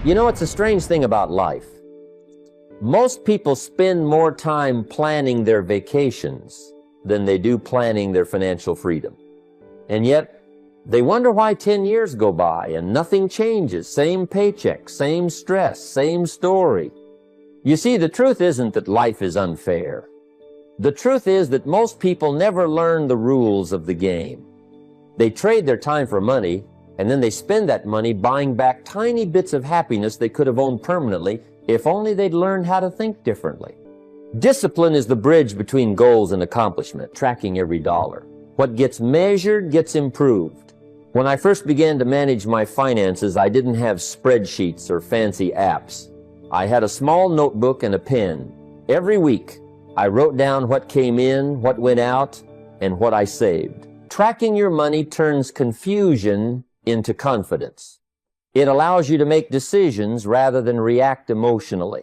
You know, it's a strange thing about life. Most people spend more time planning their vacations than they do planning their financial freedom. And yet, they wonder why 10 years go by and nothing changes. Same paycheck, same stress, same story. You see, the truth isn't that life is unfair. The truth is that most people never learn the rules of the game. They trade their time for money, and then they spend that money buying back tiny bits of happiness they could have owned permanently if only they'd learned how to think differently. Discipline is the bridge between goals and accomplishment, tracking every dollar. What gets measured gets improved. When I first began to manage my finances, I didn't have spreadsheets or fancy apps. I had a small notebook and a pen. Every week, I wrote down what came in, what went out, and what I saved. Tracking your money turns confusion into confidence. It allows you to make decisions rather than react emotionally.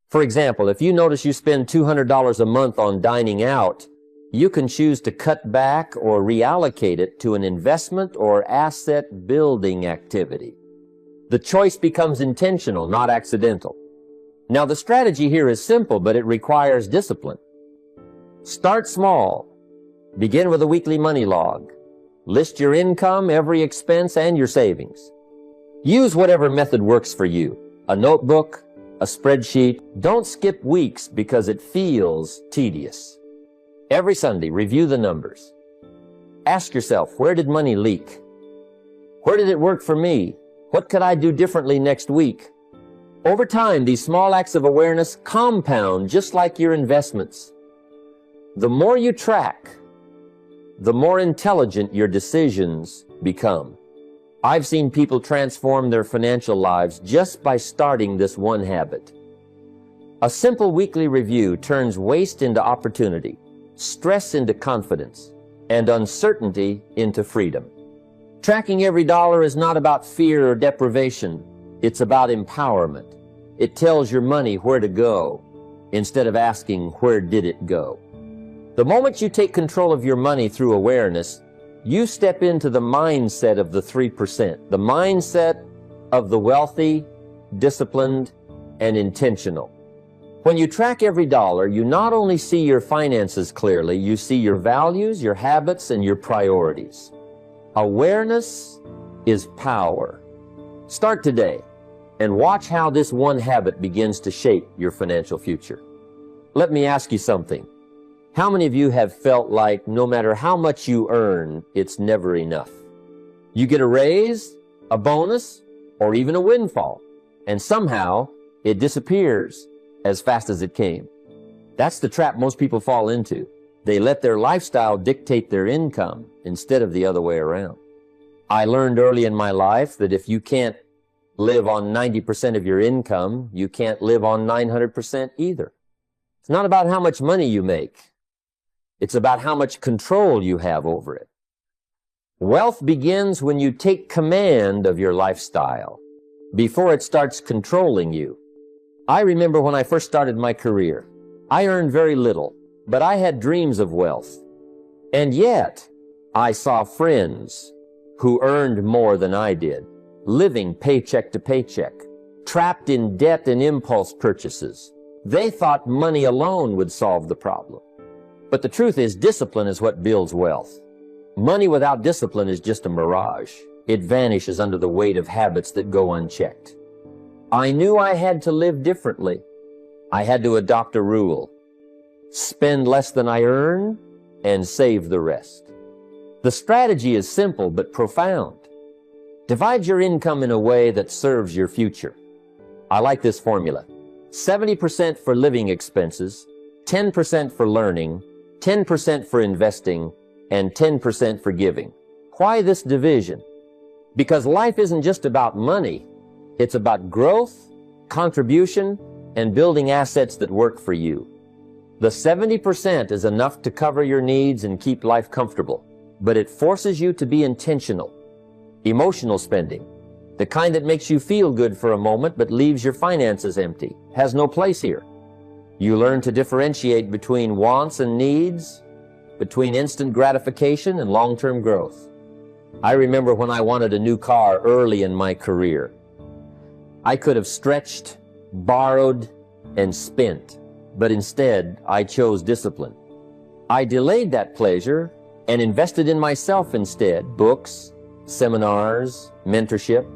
For example, if you notice you spend $200 a month on dining out, you can choose to cut back or reallocate it to an investment or asset building activity. The choice becomes intentional, not accidental. Now, the strategy here is simple, but it requires discipline. Start small. Begin with a weekly money log. List your income, every expense, and your savings. Use whatever method works for you. A notebook, a spreadsheet. Don't skip weeks because it feels tedious. Every Sunday, review the numbers. Ask yourself, where did money leak? Where did it work for me? What could I do differently next week? Over time, these small acts of awareness compound just like your investments. The more you track, the more intelligent your decisions become. I've seen people transform their financial lives just by starting this one habit. A simple weekly review turns waste into opportunity, stress into confidence, and uncertainty into freedom. Tracking every dollar is not about fear or deprivation. It's about empowerment. It tells your money where to go instead of asking, where did it go? The moment you take control of your money through awareness, you step into the mindset of the 3%, the mindset of the wealthy, disciplined, and intentional. When you track every dollar, you not only see your finances clearly, you see your values, your habits, and your priorities. Awareness is power. Start today and watch how this one habit begins to shape your financial future. Let me ask you something. How many of you have felt like no matter how much you earn, it's never enough? You get a raise, a bonus, or even a windfall, and somehow it disappears as fast as it came. That's the trap most people fall into. They let their lifestyle dictate their income instead of the other way around. I learned early in my life that if you can't live on 90% of your income, you can't live on 900% either. It's not about how much money you make. It's about how much control you have over it. Wealth begins when you take command of your lifestyle before it starts controlling you. I remember when I first started my career, I earned very little, but I had dreams of wealth. And yet, I saw friends who earned more than I did, living paycheck to paycheck, trapped in debt and impulse purchases. They thought money alone would solve the problem. But the truth is, discipline is what builds wealth. Money without discipline is just a mirage. It vanishes under the weight of habits that go unchecked. I knew I had to live differently. I had to adopt a rule. Spend less than I earn and save the rest. The strategy is simple but profound. Divide your income in a way that serves your future. I like this formula. 70% for living expenses, 10% for learning, 10% for investing, and 10% for giving. Why this division? Because life isn't just about money. It's about growth, contribution, and building assets that work for you. The 70% is enough to cover your needs and keep life comfortable, but it forces you to be intentional. Emotional spending, the kind that makes you feel good for a moment but leaves your finances empty, has no place here. You learn to differentiate between wants and needs, between instant gratification and long-term growth. I remember when I wanted a new car early in my career. I could have stretched, borrowed, and spent, but instead I chose discipline. I delayed that pleasure and invested in myself instead, books, seminars, mentorship.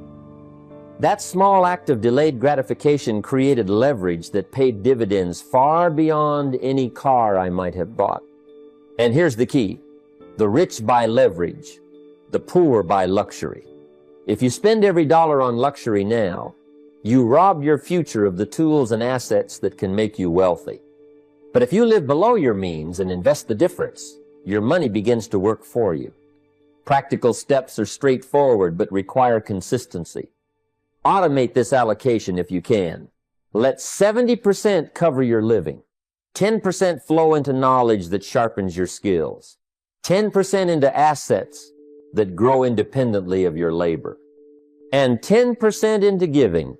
That small act of delayed gratification created leverage that paid dividends far beyond any car I might have bought. And here's the key. The rich buy leverage. The poor buy luxury. If you spend every dollar on luxury now, you rob your future of the tools and assets that can make you wealthy. But if you live below your means and invest the difference, your money begins to work for you. Practical steps are straightforward but require consistency. Automate this allocation if you can. Let 70% cover your living. 10% flow into knowledge that sharpens your skills. 10% into assets that grow independently of your labor. And 10% into giving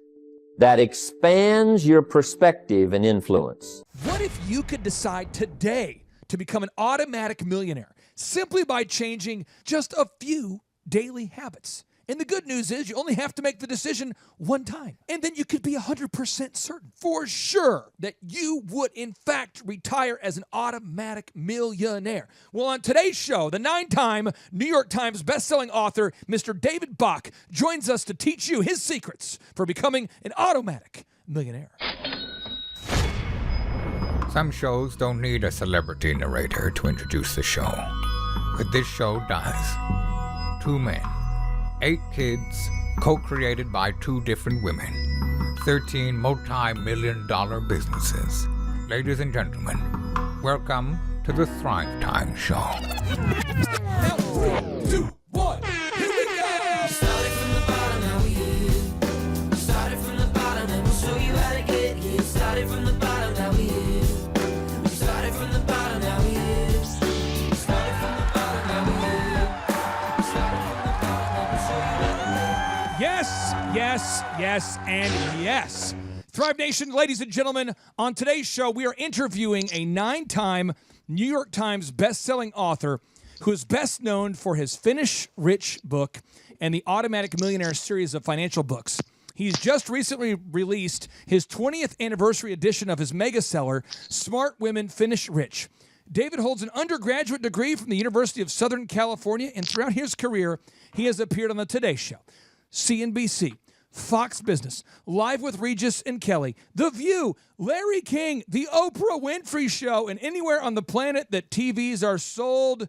that expands your perspective and influence. What if you could decide today to become an automatic millionaire simply by changing just a few daily habits? And the good news is you only have to make the decision one time. And then you could be 100% certain for sure that you would, in fact, retire as an automatic millionaire. Well, on today's show, the 9-time New York Times bestselling author, Mr. David Bach, joins us to teach you his secrets for becoming an automatic millionaire. Some shows don't need a celebrity narrator to introduce the show, but this show does. 2 men. 8 kids, co-created by 2 different women. 13 multi-million-dollar businesses. Ladies and gentlemen, welcome to the Thrivetime Show. Now, 3, 2, 1, here we go! Started from the bottom, now we here. Started from the bottom, and we'll show you how to get here. Started from the bottom, now we here. Started from the bottom, now we here. Started from the bottom, now we here. Started from the bottom, now we'll show you how to get. Yes, yes, yes, and yes. Thrive Nation, ladies and gentlemen, on today's show, we are interviewing a 9-time New York Times bestselling author who is best known for his Finish Rich book and the Automatic Millionaire series of financial books. He's just recently released his 20th anniversary edition of his mega seller, Smart Women Finish Rich. David holds an undergraduate degree from the University of Southern California, and throughout his career, he has appeared on the Today Show, CNBC, Fox Business, Live with Regis and Kelly, The View, Larry King, The Oprah Winfrey Show, and anywhere on the planet that TVs are sold.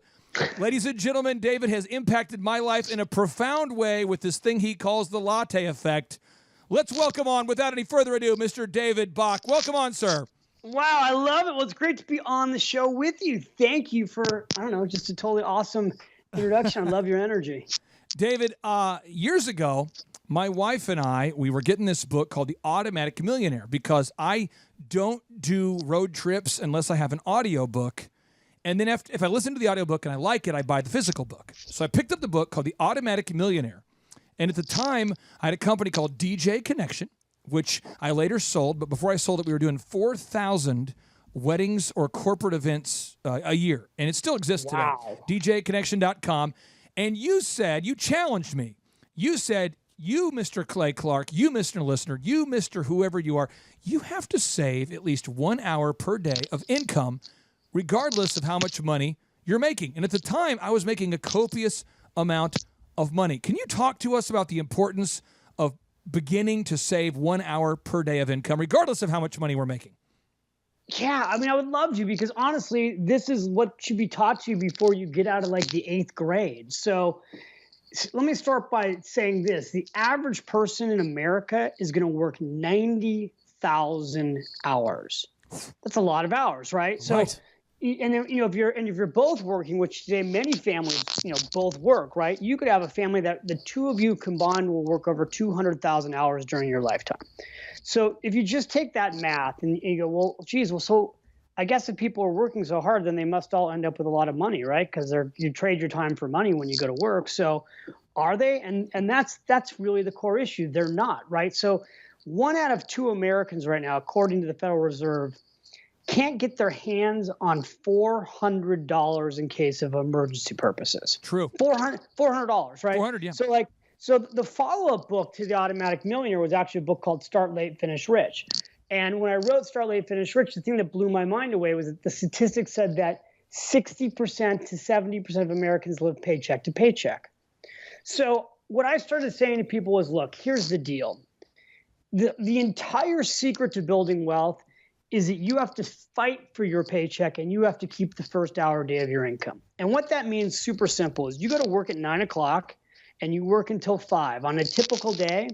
Ladies and gentlemen, David has impacted my life in a profound way with this thing he calls the latte effect. Let's welcome on, without any further ado, Mr. David Bach. Welcome on, sir. Wow, I love it. Well, it's great to be on the show with you. Thank you for, just a totally awesome introduction. I love your energy. David, years ago, my wife and I, we were getting this book called The Automatic Millionaire because I don't do road trips unless I have an audio book. And then if I listen to the audiobook and I like it, I buy the physical book. So I picked up the book called The Automatic Millionaire. And at the time, I had a company called DJ Connection, which I later sold. But before I sold it, we were doing 4,000 weddings or corporate events a year. And it still exists today. DJconnection.com. And you challenged me. You said, you, Mr. Clay Clark, you, Mr. Listener, you, Mr. Whoever you are, you have to save at least 1 hour per day of income regardless of how much money you're making. And at the time, I was making a copious amount of money. Can you talk to us about the importance of beginning to save 1 hour per day of income, regardless of how much money we're making? Yeah, I would love to, because honestly, this is what should be taught to you before you get out of like the 8th grade. So let me start by saying this. The average person in America is going to work 90,000 hours. That's a lot of hours, right? So, right. And then, if you're both working, which today many families, both work, right? You could have a family that the two of you combined will work over 200,000 hours during your lifetime. So if you just take that math and you go, well, geez, so I guess if people are working so hard, then they must all end up with a lot of money, right? Because you trade your time for money when you go to work. So are they? And that's really the core issue. They're not, right? So 1 out of 2 Americans right now, according to the Federal Reserve, can't get their hands on $400 in case of emergency purposes. True. $400, right? 400, yeah. So the follow-up book to The Automatic Millionaire was actually a book called Start Late, Finish Rich. And when I wrote Start Late, Finish Rich, the thing that blew my mind away was that the statistics said that 60% to 70% of Americans live paycheck to paycheck. So what I started saying to people was, look, here's the deal. The entire secret to building wealth is that you have to fight for your paycheck and you have to keep the first hour or day of your income. And what that means, super simple, is you go to work at 9 o'clock and you work until 5. On a typical day,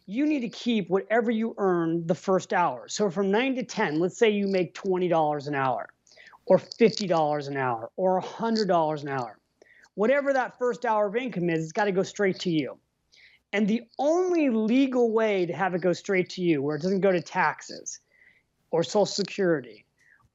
you need to keep whatever you earn the first hour. So from 9 to 10, let's say you make $20 an hour or $50 an hour or $100 an hour. Whatever that first hour of income is, it's got to go straight to you. And the only legal way to have it go straight to you, where it doesn't go to taxes or Social Security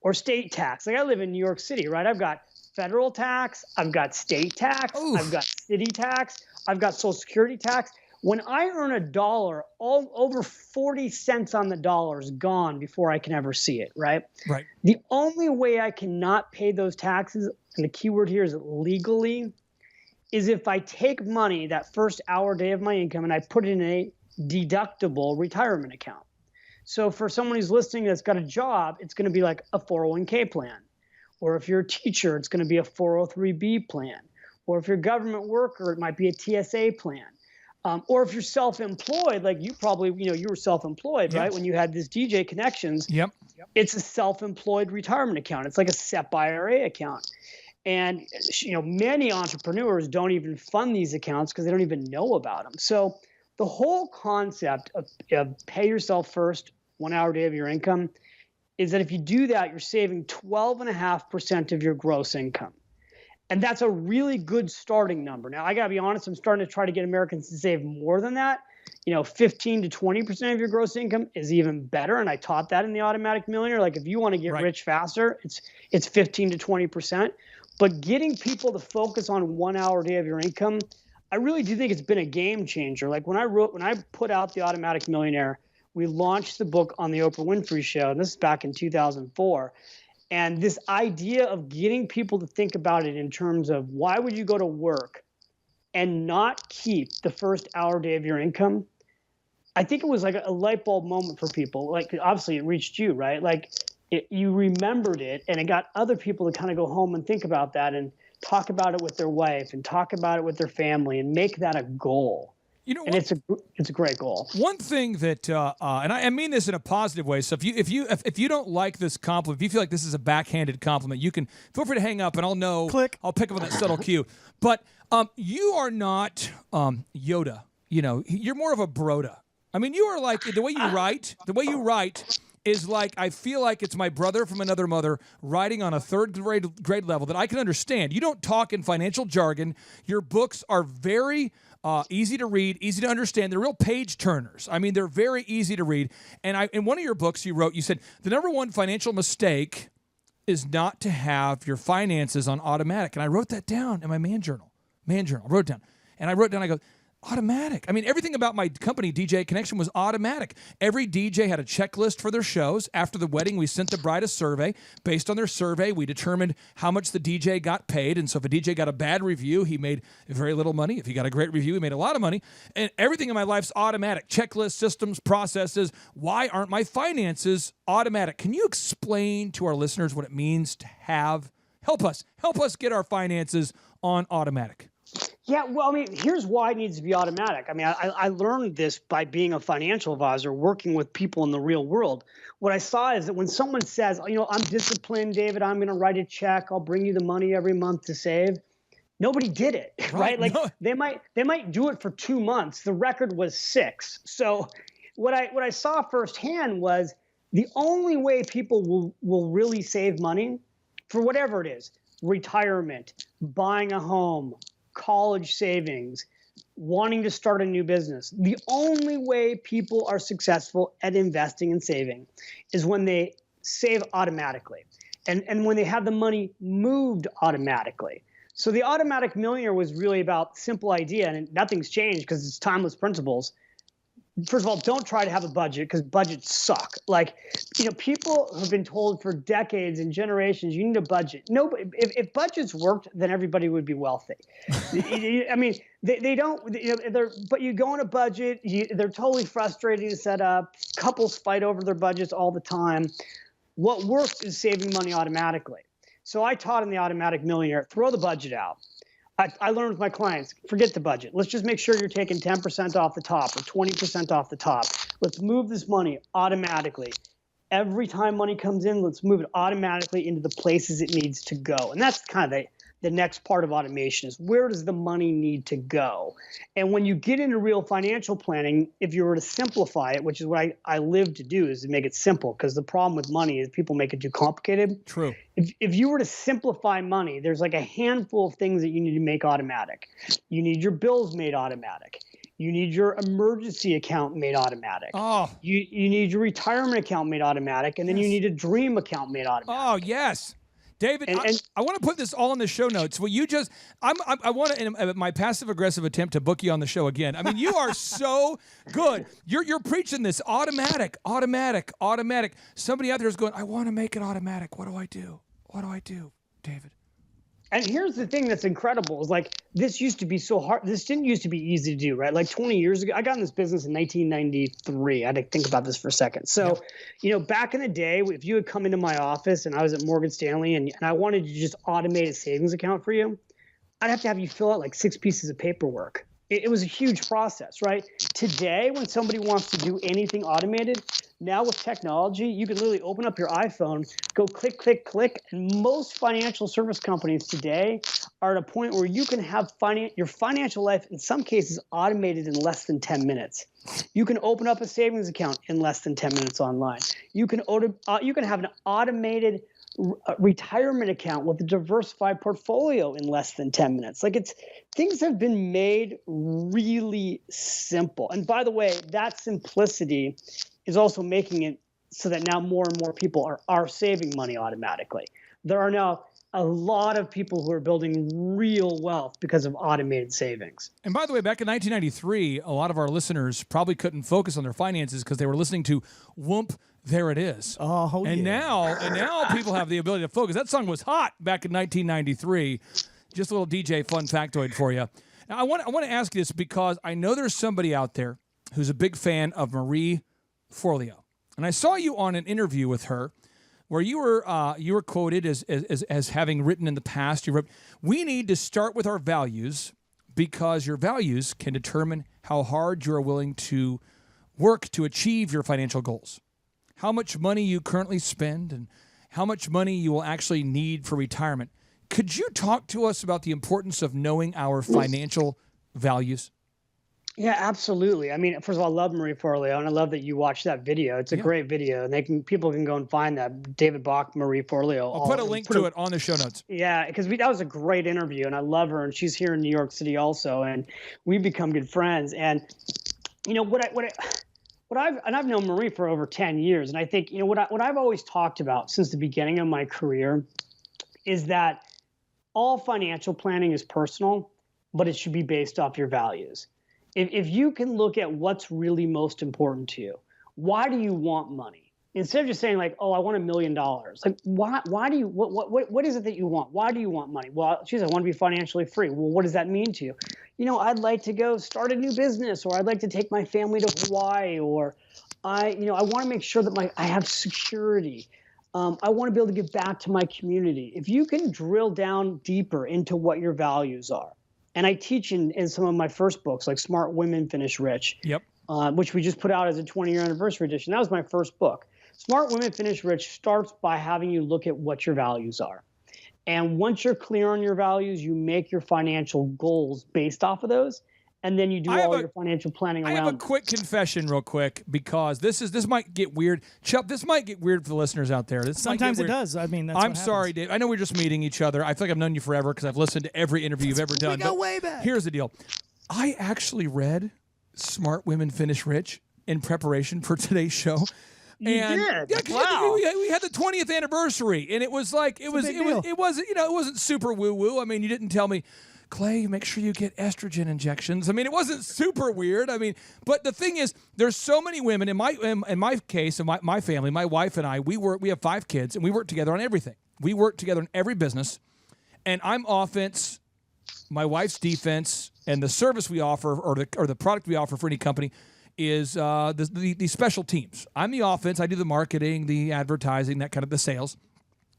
or state tax. Like I live in New York City, right? I've got federal tax, I've got state tax, I've got city tax, I've got Social Security tax. When I earn $1, all over 40 cents on the dollar is gone before I can ever see it, right? Right. The only way I cannot pay those taxes, and the key word here is legally, is if I take money that first hour day of my income and I put it in a deductible retirement account. So for someone who's listening that's got a job, it's going to be like a 401k plan. Or if you're a teacher, it's going to be a 403b plan. Or if you're a government worker, it might be a TSA plan. Or if you're self-employed, like you probably, you were self-employed, right? When you had this DJ Connections, it's a self-employed retirement account. It's like a SEP IRA account. And, many entrepreneurs don't even fund these accounts because they don't even know about them. So the whole concept of pay yourself first, 1 hour a day of your income, is that if you do that, you're saving 12.5% of your gross income. And that's a really good starting number. Now, I got to be honest, I'm starting to try to get Americans to save more than that. 15 to 20% of your gross income is even better. And I taught that in The Automatic Millionaire. Like if you want to get rich faster, it's 15 to 20%. But getting people to focus on 1 hour a day of your income, I really do think it's been a game changer. Like when I put out The Automatic Millionaire, we launched the book on the Oprah Winfrey Show, and this is back in 2004. And this idea of getting people to think about it in terms of why would you go to work and not keep the first hour day of your income, I think it was like a light bulb moment for people. Like obviously it reached you, right? Like you remembered it, and it got other people to kind of go home and think about that and talk about it with their wife and talk about it with their family and make that a goal. And it's a great goal. One thing that, and I mean this in a positive way. So if you don't like this compliment, if you feel like this is a backhanded compliment, you can feel free to hang up, and I'll know. Click. I'll pick up on that subtle cue. But you are not Yoda. You're more of a Broda. I mean, you are like the way you write. The way you write is like I feel like it's my brother from another mother writing on a third grade level that I can understand. You don't talk in financial jargon. Your books are very easy to read, easy to understand. They're real page turners. I mean, they're very easy to read. And in one of your books you wrote, you said, the number one financial mistake is not to have your finances on automatic. And I wrote that down in my man journal. I wrote it down. And I wrote down, I go, automatic. I mean, everything about my company, DJ Connection, was automatic. Every DJ had a checklist for their shows. After the wedding, we sent the bride a survey. Based on their survey, we determined how much the DJ got paid. And so if a DJ got a bad review, he made very little money. If he got a great review, he made a lot of money. And everything in my life's automatic. Checklists, systems, processes. Why aren't my finances automatic? Can you explain to our listeners what it means to have? Help us get our finances on automatic. Yeah, well, I mean, here's why it needs to be automatic. I mean, I learned this by being a financial advisor, working with people in the real world. What I saw is that when someone says, I'm disciplined, David, I'm going to write a check, I'll bring you the money every month to save. Nobody did it, right? Like no. They might do it for 2 months. The record was 6. So what I saw firsthand was the only way people will really save money for whatever it is, retirement, buying a home, college savings, wanting to start a new business. The only way people are successful at investing and saving is when they save automatically and when they have the money moved automatically. So the Automatic Millionaire was really about the simple idea, and nothing's changed because it's timeless principles. First of all, don't try to have a budget because budgets suck. Like people have been told for decades and generations, you need a budget. No, if budgets worked, then everybody would be wealthy. I mean, they don't. But you go on a budget, they're totally frustrating to set up. Couples fight over their budgets all the time. What works is saving money automatically. So I taught in the Automatic Millionaire, throw the budget out. I learned with my clients, forget the budget. Let's just make sure you're taking 10% off the top or 20% off the top. Let's move this money automatically. Every time money comes in, let's move it automatically into the places it needs to go. And that's kind of the next part of automation is where does the money need to go? And when you get into real financial planning, if you were to simplify it, which is what I live to do, is to make it simple, because the problem with money is people make it too complicated. True. If you were to simplify money, there's like a handful of things that you need to make automatic. You need your bills made automatic. You need your emergency account made automatic. Oh. You need your retirement account made automatic, and then you need a dream account made automatic. Oh, yes. David, I want to put this all in the show notes. Well, I want to, in my passive aggressive attempt to book you on the show again. I mean, you are so good. You're preaching this automatic. Somebody out there is going, I want to make it automatic. What do I do? What do I do, David? And here's the thing that's incredible is like this used to be so hard. This didn't used to be easy to do, right? Like 20 years ago, I got in this business in 1993. I had to think about this for a second. So, back in the day, if you had come into my office and I was at Morgan Stanley and I wanted to just automate a savings account for you, I'd have to have you fill out like 6 pieces of paperwork. It was a huge process, right? Today, when somebody wants to do anything automated, now with technology, you can literally open up your iPhone, go click, click, click, and most financial service companies today are at a point where you can have your financial life, in some cases, automated in less than 10 minutes. You can open up a savings account in less than 10 minutes online. You can have an automated retirement account with a diversified portfolio in less than 10 minutes. Things have been made really simple. And by the way, that simplicity is also making it so that now more and more people are saving money automatically. There are now a lot of people who are building real wealth because of automated savings. And by the way, back in 1993, a lot of our listeners probably couldn't focus on their finances because they were listening to Whoomp, There It Is. Oh, and now people have the ability to focus. That song was hot back in 1993. Just a little DJ fun factoid for you. Now, I want to ask you this because I know there's somebody out there who's a big fan of Marie Forleo. And I saw you on an interview with her where you were quoted as having written in the past. You wrote, "We need to start with our values because your values can determine how hard you are willing to work to achieve your financial goals. How much money you currently spend and how much money you will actually need for retirement." Could you talk to us about the importance of knowing our financial values? Yeah, absolutely. I mean, first of all, I love Marie Forleo, and I love that you watched that video. It's a great video, and people can go and find that. David Bach, Marie Forleo. I'll put a link to it on the show notes. Yeah, because that was a great interview, and I love her, and she's here in New York City also, and we've become good friends. And I've known Marie for over 10 years, and I think what I've always talked about since the beginning of my career is that all financial planning is personal, but it should be based off your values. If you can look at what's really most important to you, why do you want money? Instead of just saying like, oh, I want $1 million. Like, why do you, what is it that you want? Why do you want money? Well, geez, I want to be financially free. Well, what does that mean to you? I'd like to go start a new business, or I'd like to take my family to Hawaii, or I want to make sure that I have security. I want to be able to give back to my community. If you can drill down deeper into what your values are, and I teach in some of my first books, like Smart Women Finish Rich, which we just put out as a 20-year anniversary edition. That was my first book. Smart Women Finish Rich starts by having you look at what your values are. And once you're clear on your values, you make your financial goals based off of those. And then you do all your financial planning around. I have a quick confession real quick, because this might get weird. Chuck, this might get weird for the listeners out there. Sometimes it does. I mean, that's I'm sorry, Dave. I know we're just meeting each other. I feel like I've known you forever because I've listened to every interview you've ever done. We go way back. Here's the deal. I actually read Smart Women Finish Rich in preparation for today's show. You did? Yeah, wow. we had the 20th anniversary, and it was like it wasn't super woo woo. I mean, you didn't tell me Clay, make sure you get estrogen injections. I mean, it wasn't super weird. I mean, but the thing is, there's so many women in my case, in my family, my wife and I, we have 5 kids, and we work together on everything. We work together in every business, and I'm offense, my wife's defense, and the service we offer or the product we offer for any company is the special teams. I'm the offense. I do the marketing, the advertising, that kind of the sales.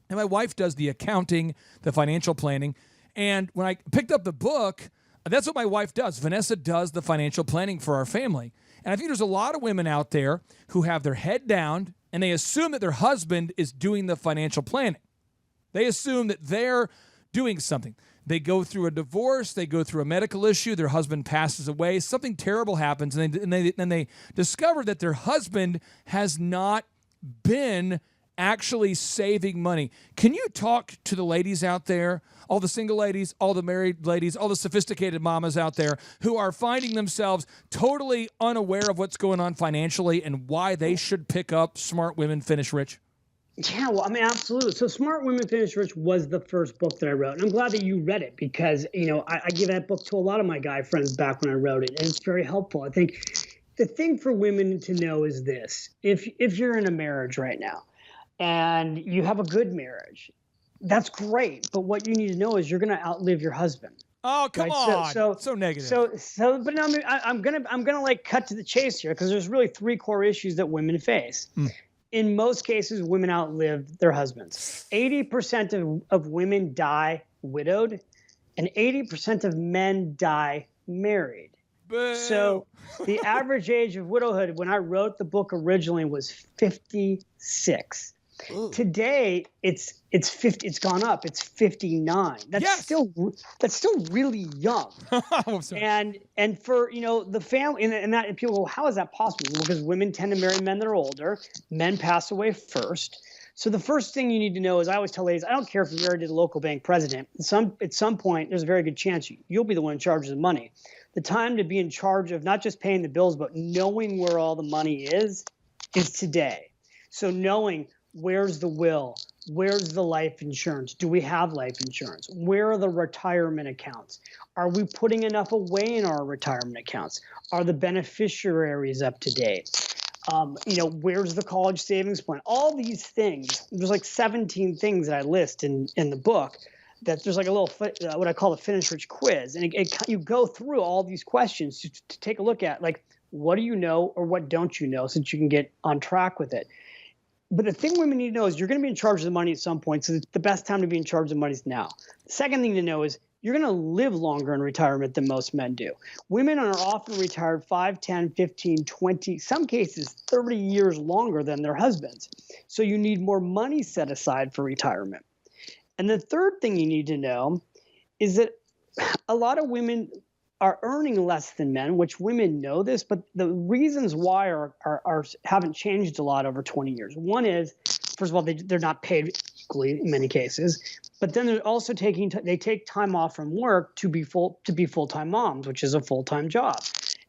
And my wife does the accounting, the financial planning. And when I picked up the book, that's what my wife does. Vanessa does the financial planning for our family. And I think there's a lot of women out there who have their head down and they assume that their husband is doing the financial planning. They assume that they're doing something. They go through a divorce, they go through a medical issue, their husband passes away, something terrible happens, and they discover that their husband has not been actually saving money. Can you talk to the ladies out there, all the single ladies, all the married ladies, all the sophisticated mamas out there who are finding themselves totally unaware of what's going on financially and why they should pick up Smart Women Finish Rich? Yeah, well, I mean, absolutely. So Smart Women Finish Rich was the first book that I wrote. And I'm glad that you read it because, I give that book to a lot of my guy friends back when I wrote it. And it's very helpful. I think the thing for women to know is this. If you're in a marriage right now and you have a good marriage, that's great. But what you need to know is you're going to outlive your husband. Oh, come on. So negative. But now I'm gonna like cut to the chase here because there's really 3 core issues that women face. In most cases, women outlive their husbands. 80% of women die widowed, and 80% of men die married. Boo. So the average age of widowhood when I wrote the book originally was 56. Ooh. Today it's 50. It's gone up. It's 59. That's still really young. I'm sorry. And for the family and that and people go, how is that possible? Well, because women tend to marry men that are older. Men pass away first. So the first thing you need to know is I always tell ladies, I don't care if you're married to the local bank president. At some point, there's a very good chance you'll be the one in charge of the money. The time to be in charge of not just paying the bills, but knowing where all the money is today. So knowing where's the will, where's the life insurance? Do we have life insurance? Where are the retirement accounts? Are we putting enough away in our retirement accounts? Are the beneficiaries up to date? Where's the college savings plan? All these things. There's like 17 things that I list in the book. That there's like a little what I call the Finish Rich quiz, and you go through all these questions to take a look at like what do you know or what don't you know, so that you can get on track with it. But the thing women need to know is you're going to be in charge of the money at some point, so the best time to be in charge of the money is now. The second thing to know is you're going to live longer in retirement than most men do. Women are often retired 5, 10, 15, 20, some cases 30 years longer than their husbands. So you need more money set aside for retirement. And the third thing you need to know is that a lot of women are earning less than men, which women know this, but the reasons why haven't changed a lot over 20 years. One is, first of all, they're not paid equally in many cases, but then they're also they take time off from work to be full-time moms, which is a full-time job.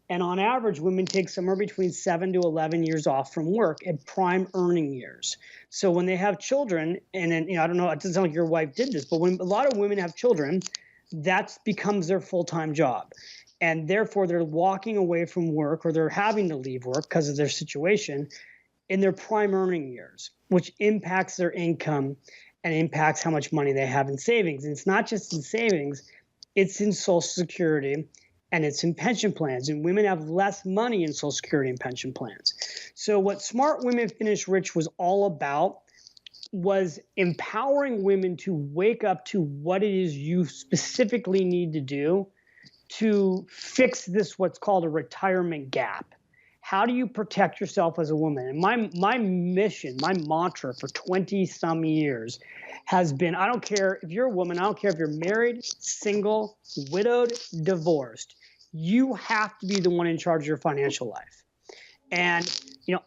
And on average, women take somewhere between 7 to 11 years off from work at prime earning years. So when they have children, and then, I don't know, it doesn't sound like your wife did this, but when a lot of women have children, that becomes their full-time job. And therefore, they're walking away from work or they're having to leave work because of their situation in their prime earning years, which impacts their income and impacts how much money they have in savings. And it's not just in savings, it's in Social Security and it's in pension plans. And women have less money in Social Security and pension plans. So what Smart Women Finish Rich was all about was empowering women to wake up to what it is you specifically need to do to fix this, what's called a retirement gap. How do you protect yourself as a woman? And my mission, my mantra for 20 some years has been, I don't care if you're a woman, I don't care if you're married, single, widowed, divorced, you have to be the one in charge of your financial life. And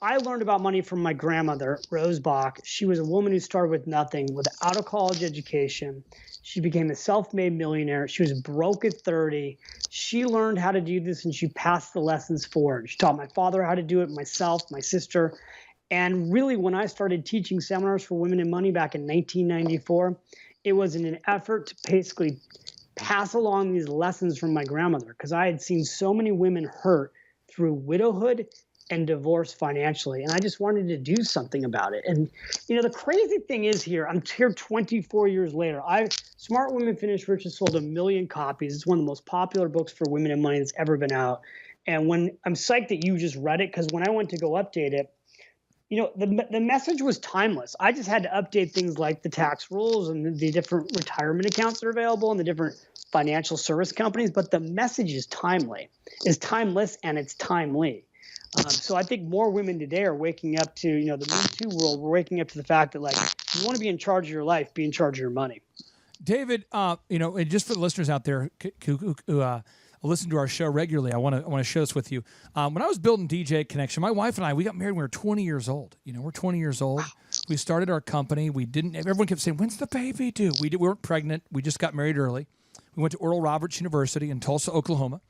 I learned about money from my grandmother, Rose Bach. She was a woman who started with nothing, without a college education. She became a self-made millionaire. She was broke at 30. She learned how to do this, and she passed the lessons forward. She taught my father how to do it, myself, my sister. And really, when I started teaching seminars for women in money back in 1994, it was in an effort to basically pass along these lessons from my grandmother, because I had seen so many women hurt through widowhood and divorce financially. And I just wanted to do something about it. And, the crazy thing is here, I'm here 24 years later. Smart Women Finish Rich has sold 1 million copies. It's one of the most popular books for women and money that's ever been out. And when I'm psyched that you just read it, because when I went to go update it, the message was timeless. I just had to update things like the tax rules and the different retirement accounts that are available and the different financial service companies. But the message is timeless, and it's timely. So I think more women today are waking up to, the Me Too world. We're waking up to the fact that, like, if you want to be in charge of your life, be in charge of your money. David, and just for the listeners out there who listen to our show regularly, I want to share this with you. When I was building DJ Connection, my wife and I, we got married when we were 20 years old. We're 20 years old. Wow. We started our company. Everyone kept saying, when's the baby due? We weren't pregnant. We just got married early. We went to Oral Roberts University in Tulsa, Oklahoma.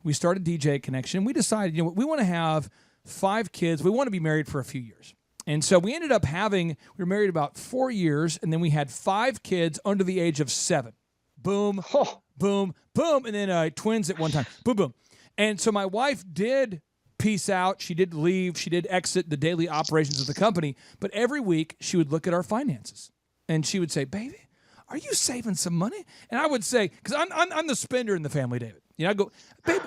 We started DJ Connection. We decided, we want to have 5 kids. We want to be married for a few years. And so we ended up we were married about 4 years, and then we had 5 kids under the age of 7. Boom, boom, boom, and then twins at one time. Boom, boom. And so my wife did peace out. She did leave. She did exit the daily operations of the company. But every week, she would look at our finances, and she would say, baby, are you saving some money? And I would say, because I'm the spender in the family, David. I go,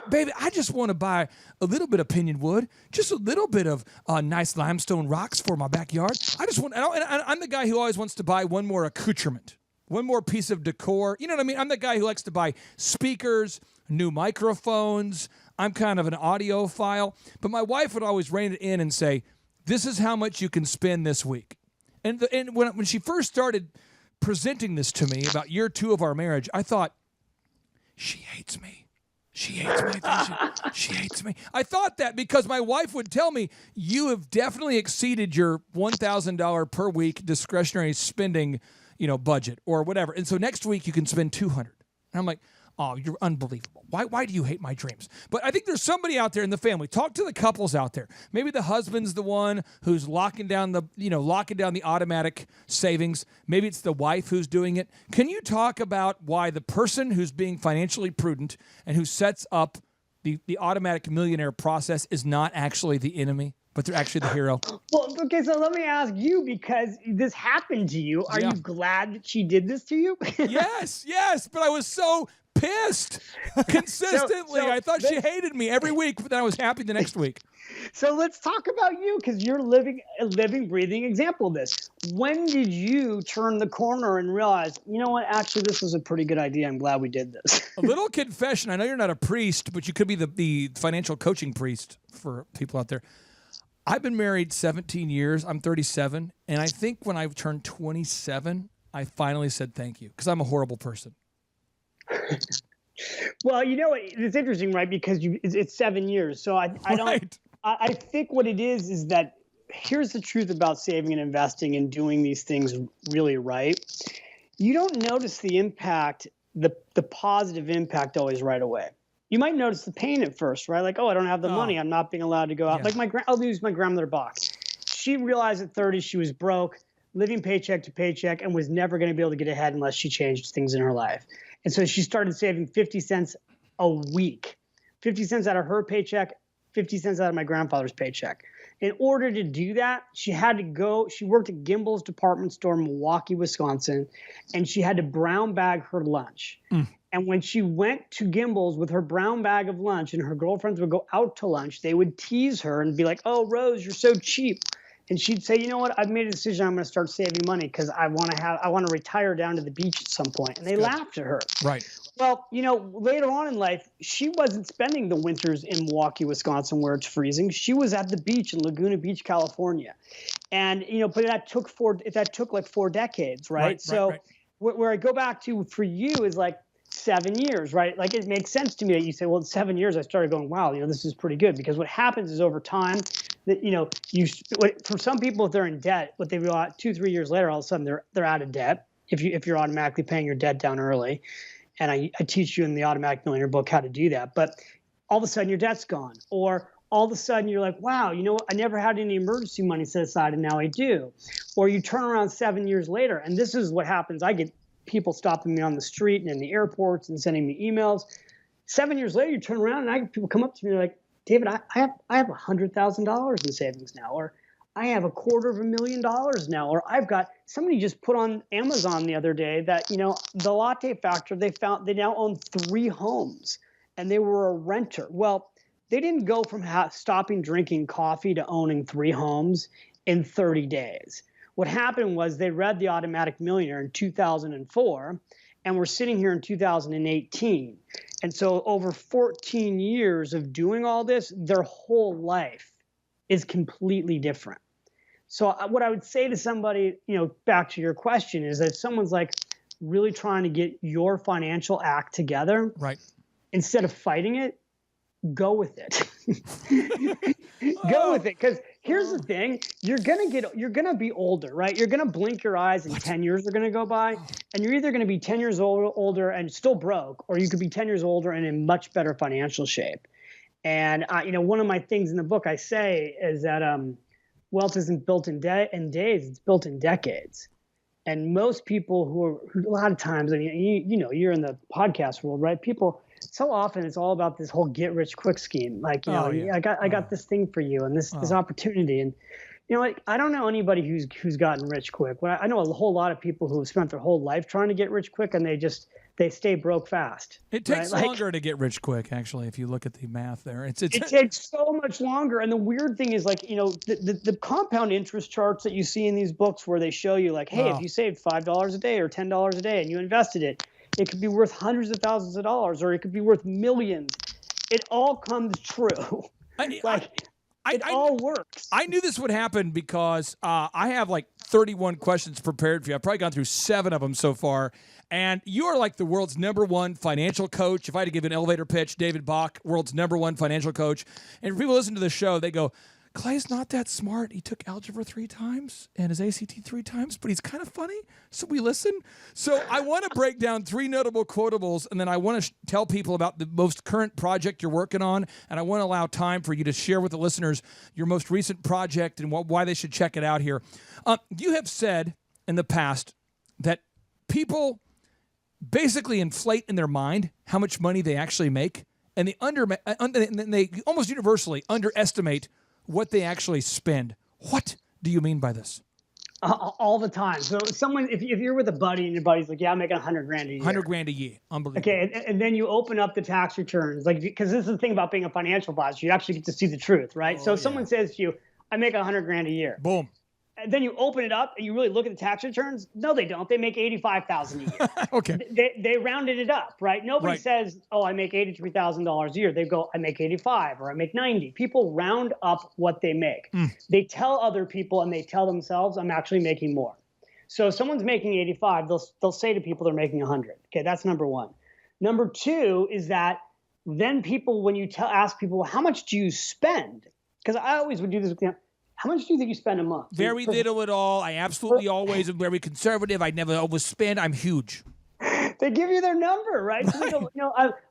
baby, I just want to buy a little bit of pinyon wood, just a little bit of nice limestone rocks for my backyard. I just want, and I'm the guy who always wants to buy one more accoutrement, one more piece of decor. You know what I mean? I'm the guy who likes to buy speakers, new microphones. I'm kind of an audiophile. But my wife would always rein it in and say, this is how much you can spend this week. And when she first started presenting this to me about year 2 of our marriage, I thought, she hates me. She hates me. She hates me. I thought that because my wife would tell me, you have definitely exceeded your $1,000 per week discretionary spending, budget or whatever. And so next week you can spend $200. And I'm like, oh, you're unbelievable. Why do you hate my dreams? But I think there's somebody out there in the family. Talk to the couples out there. Maybe the husband's the one who's locking down the automatic savings. Maybe it's the wife who's doing it. Can you talk about why the person who's being financially prudent and who sets up the automatic millionaire process is not actually the enemy, but they're actually the hero? Well, okay, so let me ask you, because this happened to you. Are you glad that she did this to you? Yes, but I was so pissed consistently. I thought she hated me every week, but then I was happy the next week. So let's talk about you, because you're a living, breathing example of this. When did you turn the corner and realize, you know what, actually, this was a pretty good idea. I'm glad we did this. A little confession. I know you're not a priest, but you could be the financial coaching priest for people out there. I've been married 17 years. I'm 37. And I think when I turned 27, I finally said thank you, because I'm a horrible person. Well, it's interesting, right? Because it's 7 years. So I think what it is that here's the truth about saving and investing and doing these things really right. You don't notice the impact, the positive impact always right away. You might notice the pain at first, right? Like, oh, I don't have the money. I'm not being allowed to go out. Yeah. Like I'll use my grandmother box. She realized at 30 she was broke, living paycheck to paycheck, and was never going to be able to get ahead unless she changed things in her life. And so she started saving 50 cents a week, 50 cents out of her paycheck, 50 cents out of my grandfather's paycheck. In order to do that, she worked at Gimbel's department store in Milwaukee, Wisconsin, and she had to brown bag her lunch. And when she went to Gimbel's with her brown bag of lunch and her girlfriends would go out to lunch, they would tease her and be like, oh, Rose, you're so cheap. And she'd say, you know what, I've made a decision. I'm going to start saving money because I want to retire down to the beach at some point. And they laughed at her. Right. Well, later on in life, she wasn't spending the winters in Milwaukee, Wisconsin, where it's freezing. She was at the beach in Laguna Beach, California. And, but that took like 4 decades, right? So where I go back to for you is like 7 years, right? Like it makes sense to me that you say, well, in 7 years, I started going, wow, this is pretty good. Because what happens is over time, that for some people, if they're in debt, what they realize 2-3 years later, all of a sudden they're out of debt. If you're automatically paying your debt down early, and I teach you in the Automatic Millionaire book how to do that. But all of a sudden your debt's gone, or all of a sudden you're like, wow, I never had any emergency money set aside, and now I do. Or you turn around 7 years later, and this is what happens. I get people stopping me on the street and in the airports and sending me emails. 7 years later, you turn around and people come up to me and they're like, David, I have $100,000 in savings now, or I have $250,000 now, or I've got, somebody just put on Amazon the other day that, the Latte Factor, they now own 3 homes and they were a renter. Well, they didn't go from stopping drinking coffee to owning 3 homes in 30 days. What happened was they read The Automatic Millionaire in 2004, and we're sitting here in 2018. And so over 14 years of doing all this, their whole life is completely different. So what I would say to somebody, back to your question, is that if someone's like really trying to get your financial act together, right, instead of fighting it, go with it. Go with it. Because here's the thing, you're gonna be older, right? You're gonna blink your eyes and 10 years are gonna go by, and you're either gonna be 10 years older and still broke, or you could be 10 years older and in much better financial shape. And one of my things in the book I say is that wealth isn't built in days, it's built in decades. And most people who a lot of times, I mean, you're in the podcast world, right? People, so often it's all about this whole get rich quick scheme. Like, I got this thing for you and this opportunity. And, I don't know anybody who's gotten rich quick. Well, I know a whole lot of people who have spent their whole life trying to get rich quick, and they stay broke fast. It takes longer to get rich quick, actually, if you look at the math there. It takes so much longer. And the weird thing is, the compound interest charts that you see in these books where they show you, like, hey, if you saved $5 a day or $10 a day and you invested it, it could be worth hundreds of thousands of dollars, or it could be worth millions. It all comes true. It all works. I knew this would happen because I have like 31 questions prepared for you. I've probably gone through 7 of them so far. And you are like the world's #1 financial coach. If I had to give an elevator pitch, David Bach, world's #1 financial coach. And if people listen to the show, they go, Clay's not that smart. He took algebra 3 times and his ACT 3 times, but he's kind of funny. So we listen. So I want to break down 3 notable quotables, and then I want to tell people about the most current project you're working on, and I want to allow time for you to share with the listeners your most recent project and why they should check it out here. You have said in the past that people basically inflate in their mind how much money they actually make, and they almost universally underestimate what they actually spend. What do you mean by this? All the time. So if you're with a buddy and your buddy's like, yeah, I'm making $100,000 a year. $100,000 a year. Unbelievable. Okay. And then you open up the tax returns, because this is the thing about being a financial advisor. You actually get to see the truth, right? So if someone says to you, I make $100,000 a year. Boom. And then you open it up and you really look at the tax returns. No, they don't. They make $85,000 a year. Okay. They rounded it up, right? Nobody says, oh, I make $83,000 a year. They go, I make 85 or I make 90. People round up what they make. They tell other people and they tell themselves, I'm actually making more. So if someone's making 85, they'll say to people they're making 100. Okay, that's number 1. Number 2 is that then people, when you ask people, well, how much do you spend? Because I always would do this with how much do you think you spend a month? Very little at all. I absolutely always am very conservative. I never overspend. I'm huge. They give you their number, right? So they go,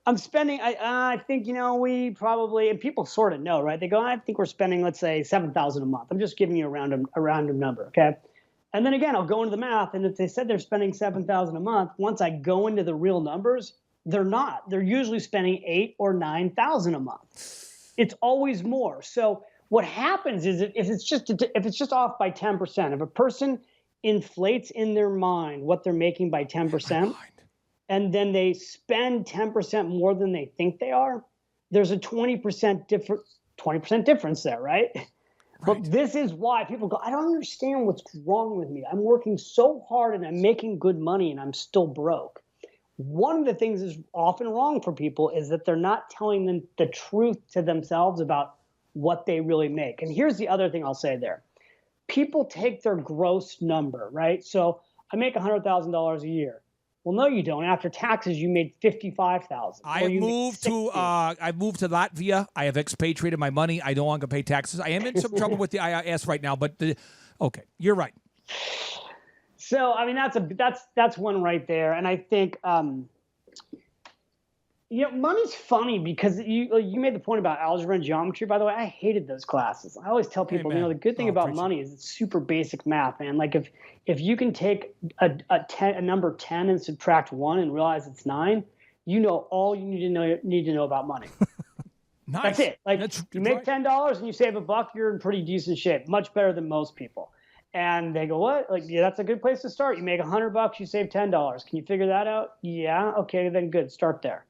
I'm spending, I think, we probably, and people sort of know, right? They go, I think we're spending, let's say, $7,000 a month. I'm just giving you a random number, okay? And then again, I'll go into the math, and if they said they're spending $7,000 a month, once I go into the real numbers, they're not. They're usually spending $8,000 or $9,000 a month. It's always more. So what happens is if it's just off by 10%, if a person inflates in their mind what they're making by 10%, and then they spend 10% more than they think they are, there's a 20% difference there, right? But this is why people go, I don't understand what's wrong with me. I'm working so hard and I'm making good money and I'm still broke. One of the things that's often wrong for people is that they're not telling them the truth to themselves about what they really make. And here's the other thing I'll say there. People take their gross number, right? So I make $100,000 a year. Well, no, you don't. After taxes, you made $55,000. I moved to Latvia. I have expatriated my money. I no longer pay taxes. I am in some trouble with the IRS right now, but okay, you're right. So I mean that's one right there, and I think Money's funny because you made the point about algebra and geometry. By the way, I hated those classes. I always tell people, man. the good thing about money is it's super basic math, man. Like if you can take a number 10 and subtract 1 and realize it's 9, all you need to know about money. Nice. That's it. Like you make right. $10 and you save $1, you're in pretty decent shape, much better than most people. And they go, what? Like, yeah, that's a good place to start. You make $100, you save $10. Can you figure that out? Yeah. Okay, then good. Start there.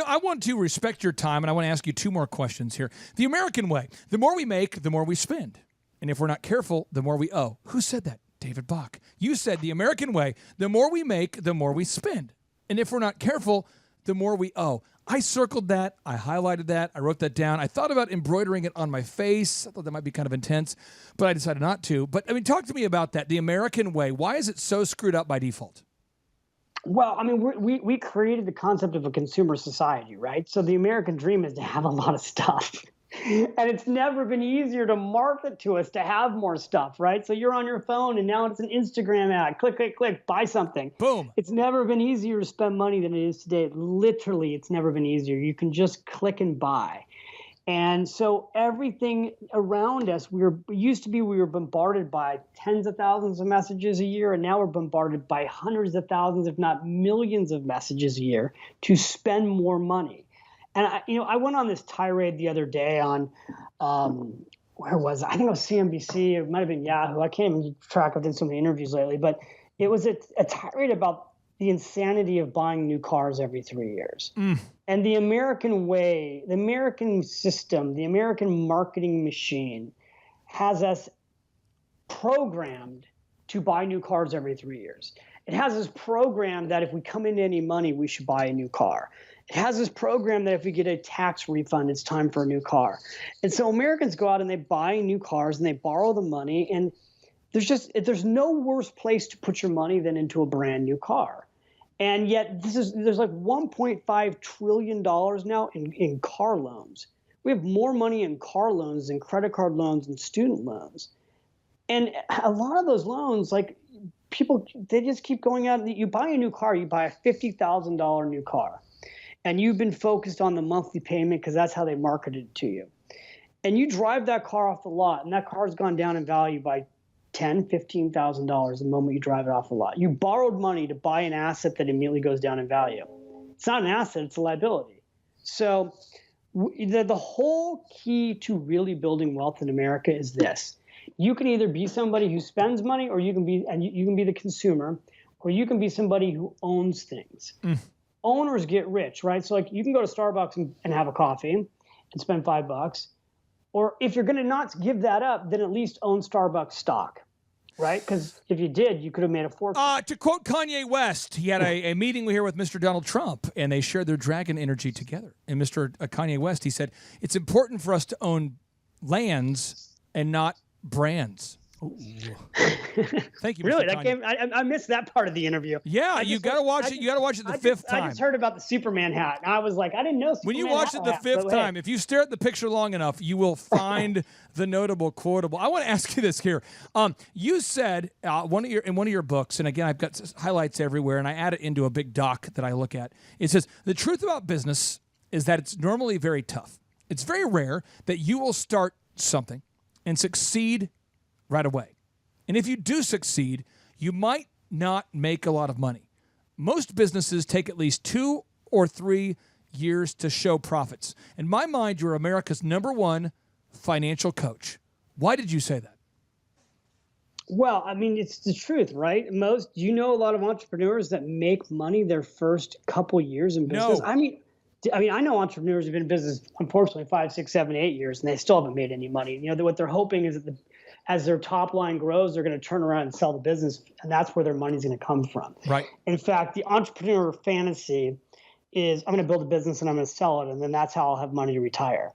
I want to respect your time, and I want to ask you 2 more questions here. The American way: the more we make, the more we spend, and if we're not careful, the more we owe. Who said that? David Bach. You said the American way: the more we make, the more we spend, and if we're not careful, the more we owe. I circled that. I highlighted that. I wrote that down. I thought about embroidering it on my face. I thought that might be kind of intense, but I decided not to. But, talk to me about that. The American way. Why is it so screwed up by default? Well, we created the concept of a consumer society, right? So the American dream is to have a lot of stuff. And it's never been easier to market to us to have more stuff, right? So you're on your phone and now it's an Instagram ad. Click, click, click, buy something. Boom. It's never been easier to spend money than it is today. Literally, it's never been easier. You can just click and buy. And so everything around us, we were bombarded by tens of thousands of messages a year, and now we're bombarded by hundreds of thousands, if not millions of messages a year to spend more money. And I went on this tirade the other day on, where was it? I think it was CNBC, it might have been Yahoo. I can't even keep track. I've done so many interviews lately, but it was a tirade about the insanity of buying new cars every 3 years. And the American way, the American system, the American marketing machine has us programmed to buy new cars every 3 years. It has us programmed that if we come into any money, we should buy a new car. It has this program that if we get a tax refund, it's time for a new car. And so Americans go out and they buy new cars and they borrow the money. And there's no worse place to put your money than into a brand new car. And yet there's like $1.5 trillion now in car loans. We have more money in car loans than credit card loans and student loans. And a lot of those loans, like people, they just keep going out. You buy a new car, you buy a $50,000 new car. And you've been focused on the monthly payment because that's how they marketed it to you. And you drive that car off the lot, and that car's gone down in value by $10,000, $15,000 the moment you drive it off the lot. You borrowed money to buy an asset that immediately goes down in value. It's not an asset, it's a liability. So the whole key to really building wealth in America is this. You can either be somebody who spends money, or you can be the consumer, or you can be somebody who owns things. Owners get rich, right? So like you can go to Starbucks and have a coffee and spend $5. Or if you're going to not give that up, then at least own Starbucks stock, right? Because if you did, you could have made a fortune. To quote Kanye West, he had a meeting here with Mr. Donald Trump, and they shared their dragon energy together. And Mr. Kanye West, he said, it's important for us to own lands and not brands. Thank you, Mr. Really? Kanye. I missed that part of the interview. Yeah, you got to watch it. You got to watch it the fifth time. I just heard about the Superman hat, and I was like, I didn't know. When you watch it the fifth time, if you stare at the picture long enough, you will find the notable quotable. I want to ask you this here. You said in one of your books, and again, I've got highlights everywhere, and I add it into a big doc that I look at. It says the truth about business is that it's normally very tough. It's very rare that you will start something and succeed right away. And if you do succeed, you might not make a lot of money. Most businesses take at least 2 or 3 years to show profits. In my mind, you're America's #1 financial coach. Why did you say that? Well, I mean, it's the truth, right? You know a lot of entrepreneurs that make money their first couple years in business. No. I mean, I know entrepreneurs who've been in business, unfortunately, 5, 6, 7, 8 years, and they still haven't made any money. What they're hoping is that as their top line grows, they're going to turn around and sell the business, and that's where their money's going to come from. Right. In fact, the entrepreneur fantasy is I'm going to build a business and I'm going to sell it, and then that's how I'll have money to retire.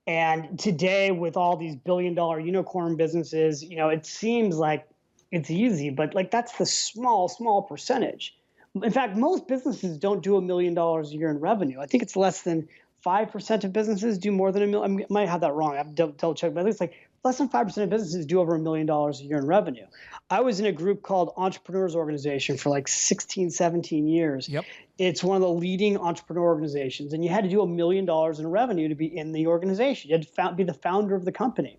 And today, with all these billion-dollar unicorn businesses, it seems like it's easy, but like that's the small percentage. In fact, most businesses don't do $1 million a year in revenue. I think it's less than 5% of businesses do more than $1 million. I might have that wrong. I have to double check, but I think it's like less than 5% of businesses do over $1 million a year in revenue. I was in a group called Entrepreneurs Organization for like 16, 17 years. Yep. It's one of the leading entrepreneur organizations, and you had to do $1 million in revenue to be in the organization. You had to be the founder of the company.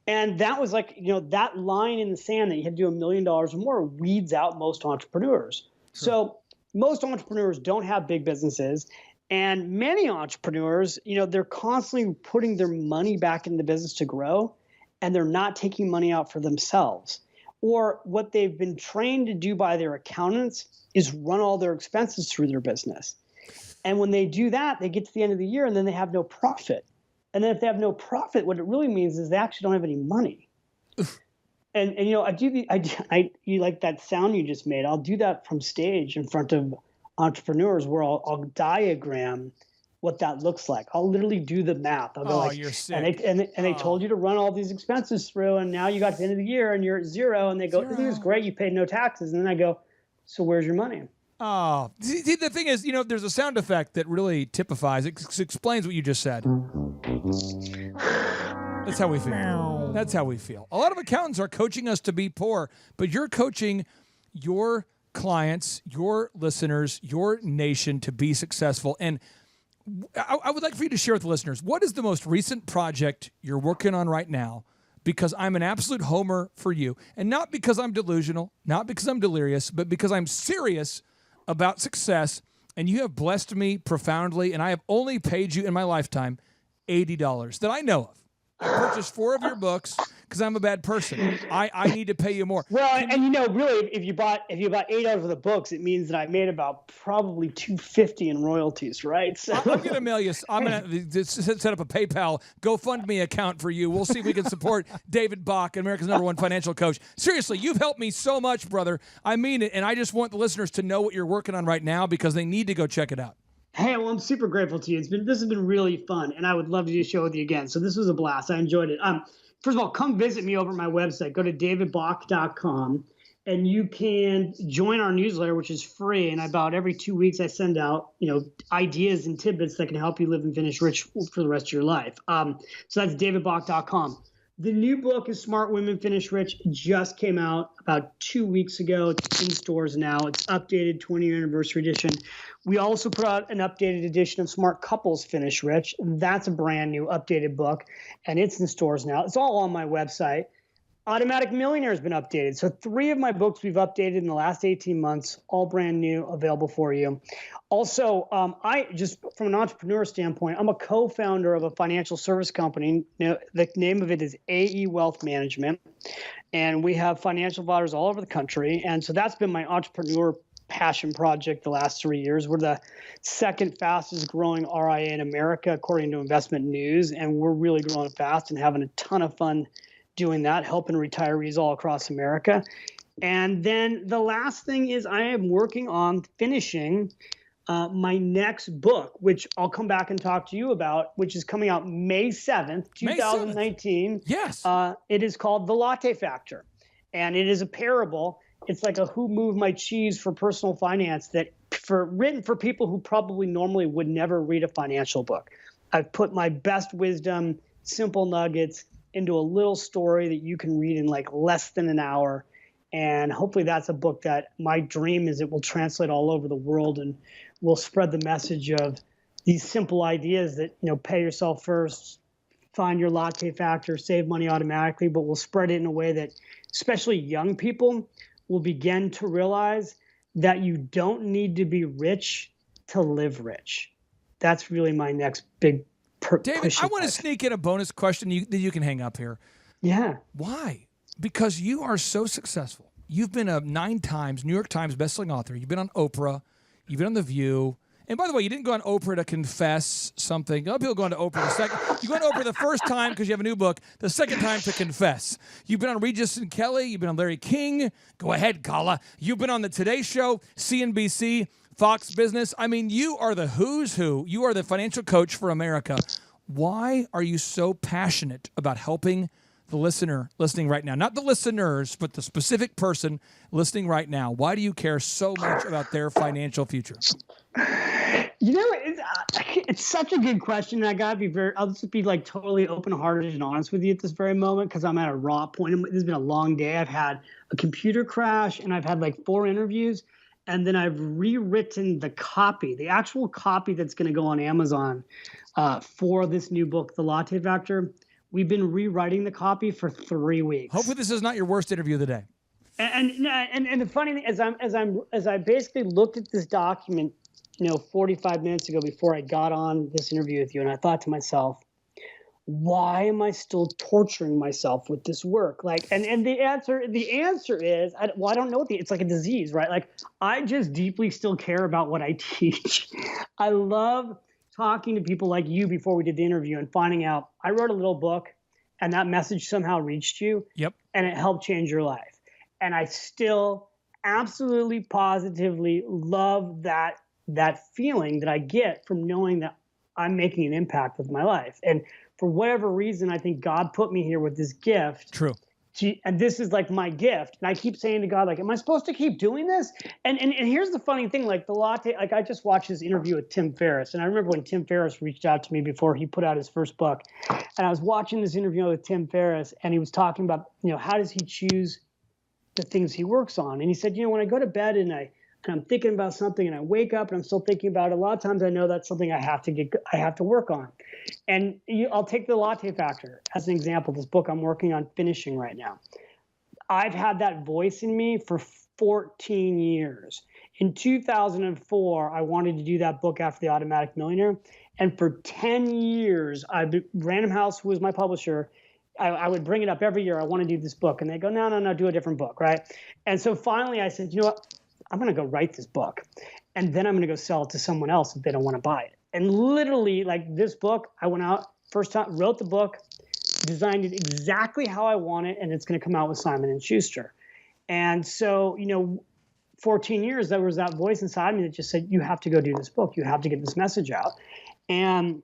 And that was like, that line in the sand that you had to do $1 million or more weeds out most entrepreneurs. Sure. So most entrepreneurs don't have big businesses. And many entrepreneurs, they're constantly putting their money back in the business to grow, and they're not taking money out for themselves. Or what they've been trained to do by their accountants is run all their expenses through their business. And when they do that, they get to the end of the year and then they have no profit. And then if they have no profit, what it really means is they actually don't have any money. And you like that sound you just made. I'll do that from stage in front of entrepreneurs where I'll diagram what that looks like. I'll literally do the math. I'll go you're sick. And they told you to run all these expenses through, and now you got to the end of the year and you're at zero. And they go, "Isn't this great? You paid no taxes." And then I go, "So where's your money?" Oh, see, the thing is, there's a sound effect that really typifies, it explains what you just said. That's how we feel. That's how we feel. A lot of accountants are coaching us to be poor, but you're coaching your clients, your listeners, your nation to be successful. And I would like for you to share with the listeners, what is the most recent project you're working on right now? Because I'm an absolute homer for you. And not because I'm delusional, not because I'm delirious, but because I'm serious about success. And you have blessed me profoundly, and I have only paid you in my lifetime $80 that I know of. I purchased 4 of your books because I'm a bad person. I need to pay you more. Well, really, if you bought 8 out of the books, it means that I made about probably $250 in royalties, right? So I'm going to mail you. I'm going to set up a PayPal GoFundMe account for you. We'll see if we can support David Bach, America's #1 financial coach. Seriously, you've helped me so much, brother. I mean it, and I just want the listeners to know what you're working on right now because they need to go check it out. Hey, well, I'm super grateful to you. This has been really fun, and I would love to do a show with you again. So this was a blast. I enjoyed it. First of all, come visit me over at my website. Go to davidbach.com, and you can join our newsletter, which is free. And about every 2 weeks, I send out ideas and tidbits that can help you live and finish rich for the rest of your life. So that's davidbach.com. The new book is Smart Women Finish Rich. It just came out about 2 weeks ago. It's in stores now. It's updated 20-year anniversary edition. We also put out an updated edition of Smart Couples Finish Rich. That's a brand new updated book, and it's in stores now. It's all on my website. Automatic Millionaire has been updated. So 3 of my books we've updated in the last 18 months, all brand new, available for you. Also, I just from an entrepreneur standpoint, I'm a co-founder of a financial service company. The name of it is AE Wealth Management, and we have financial advisors all over the country. And so that's been my entrepreneur passion project the last 3 years. We're the second fastest growing RIA in America, according to Investment News, and we're really growing fast and having a ton of fun doing that, helping retirees all across America. And then the last thing is I am working on finishing my next book, which I'll come back and talk to you about, which is coming out May 7th, 2019. Yes. It is called The Latte Factor. And it is a parable. It's like a Who Moved My Cheese for personal finance written for people who probably normally would never read a financial book. I've put my best wisdom, simple nuggets into a little story that you can read in like less than an hour. And hopefully that's a book that my dream is it will translate all over the world and will spread the message of these simple ideas that, pay yourself first, find your latte factor, save money automatically, but we'll spread it in a way that especially young people will begin to realize that you don't need to be rich to live rich. That's really my next big David, I want to sneak in a bonus question that you can hang up here. Yeah. Why? Because you are so successful. You've been a 9 times New York Times bestselling author. You've been on Oprah. You've been on The View. And by the way, you didn't go on Oprah to confess something. A lot of people go on to Oprah the second. You go on Oprah the first time because you have a new book. The second time to confess. You've been on Regis and Kelly. You've been on Larry King. Go ahead, Kala. You've been on the Today Show, CNBC, Fox Business. I mean, you are the who's who. You are the financial coach for America. Why are you so passionate about helping the listener listening right now, not the listeners, but the specific person listening right now, why do you care so much about their financial future? It's such a good question. And I'll just be like totally open-hearted and honest with you at this very moment, because I'm at a raw point. This has been a long day. I've had a computer crash and I've had like 4 interviews, and then I've rewritten the actual copy that's going to go on Amazon for this new book, The Latte Factor. We've been rewriting the copy for 3 weeks. Hopefully this is not your worst interview of the day. And the funny thing is, as I basically looked at this document, 45 minutes ago before I got on this interview with you, and I thought to myself, why am I still torturing myself with this work? Like, and the answer is, I don't know it's like a disease, right? Like, I just deeply still care about what I teach. I love talking to people like you before we did the interview and finding out I wrote a little book and that message somehow reached you. Yep. And it helped change your life. And I still absolutely positively love that feeling that I get from knowing that I'm making an impact with my life. And for whatever reason, I think God put me here with this gift. True. And this is like my gift. And I keep saying to God, like, am I supposed to keep doing this? And here's the funny thing, like the latte, like I just watched his interview with Tim Ferriss. And I remember when Tim Ferriss reached out to me before he put out his first book. And I was watching this interview with Tim Ferriss, and he was talking about, how does he choose the things he works on? And he said, when I go to bed and I'm thinking about something and I wake up and I'm still thinking about it, a lot of times I know that's something I have to work on. And I'll take the Latte Factor as an example, this book I'm working on finishing right now. I've had that voice in me for 14 years. In 2004, I wanted to do that book after The Automatic Millionaire. And for 10 years, Random House was my publisher. I would bring it up every year. I want to do this book. And they go, no, do a different book, right? And so finally I said, you know what? I'm going to go write this book, and then I'm going to go sell it to someone else if they don't want to buy it. And literally, like this book, I went out first time, wrote the book, designed it exactly how I want it, and it's going to come out with Simon & Schuster. And so, 14 years, there was that voice inside me that just said, you have to go do this book. You have to get this message out. And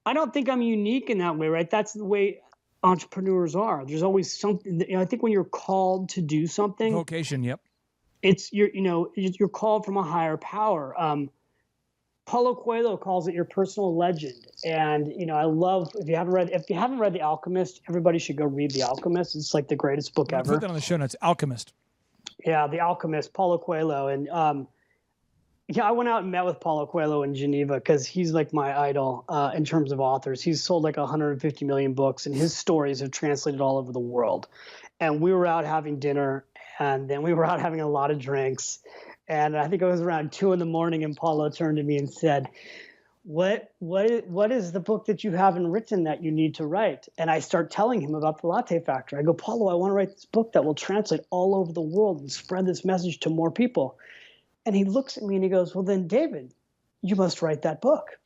I don't think I'm unique in that way, right? That's the way entrepreneurs are. There's always something, I think when you're called to do something. Vocation, yep. It's you're called from a higher power. Paulo Coelho calls it your personal legend, and I love if you haven't read The Alchemist, everybody should go read The Alchemist. It's like the greatest book ever. Put that on the show notes. Alchemist. Yeah, The Alchemist, Paulo Coelho, and I went out and met with Paulo Coelho in Geneva because he's like my idol in terms of authors. He's sold like 150 million books, and his stories have translated all over the world. And we were out having dinner. And then we were out having a lot of drinks. And I think it was around 2 a.m. and Paulo turned to me and said, what is the book that you haven't written that you need to write? And I start telling him about the Latte Factor. I go, Paulo, I want to write this book that will translate all over the world and spread this message to more people. And he looks at me and he goes, well, then, David, you must write that book.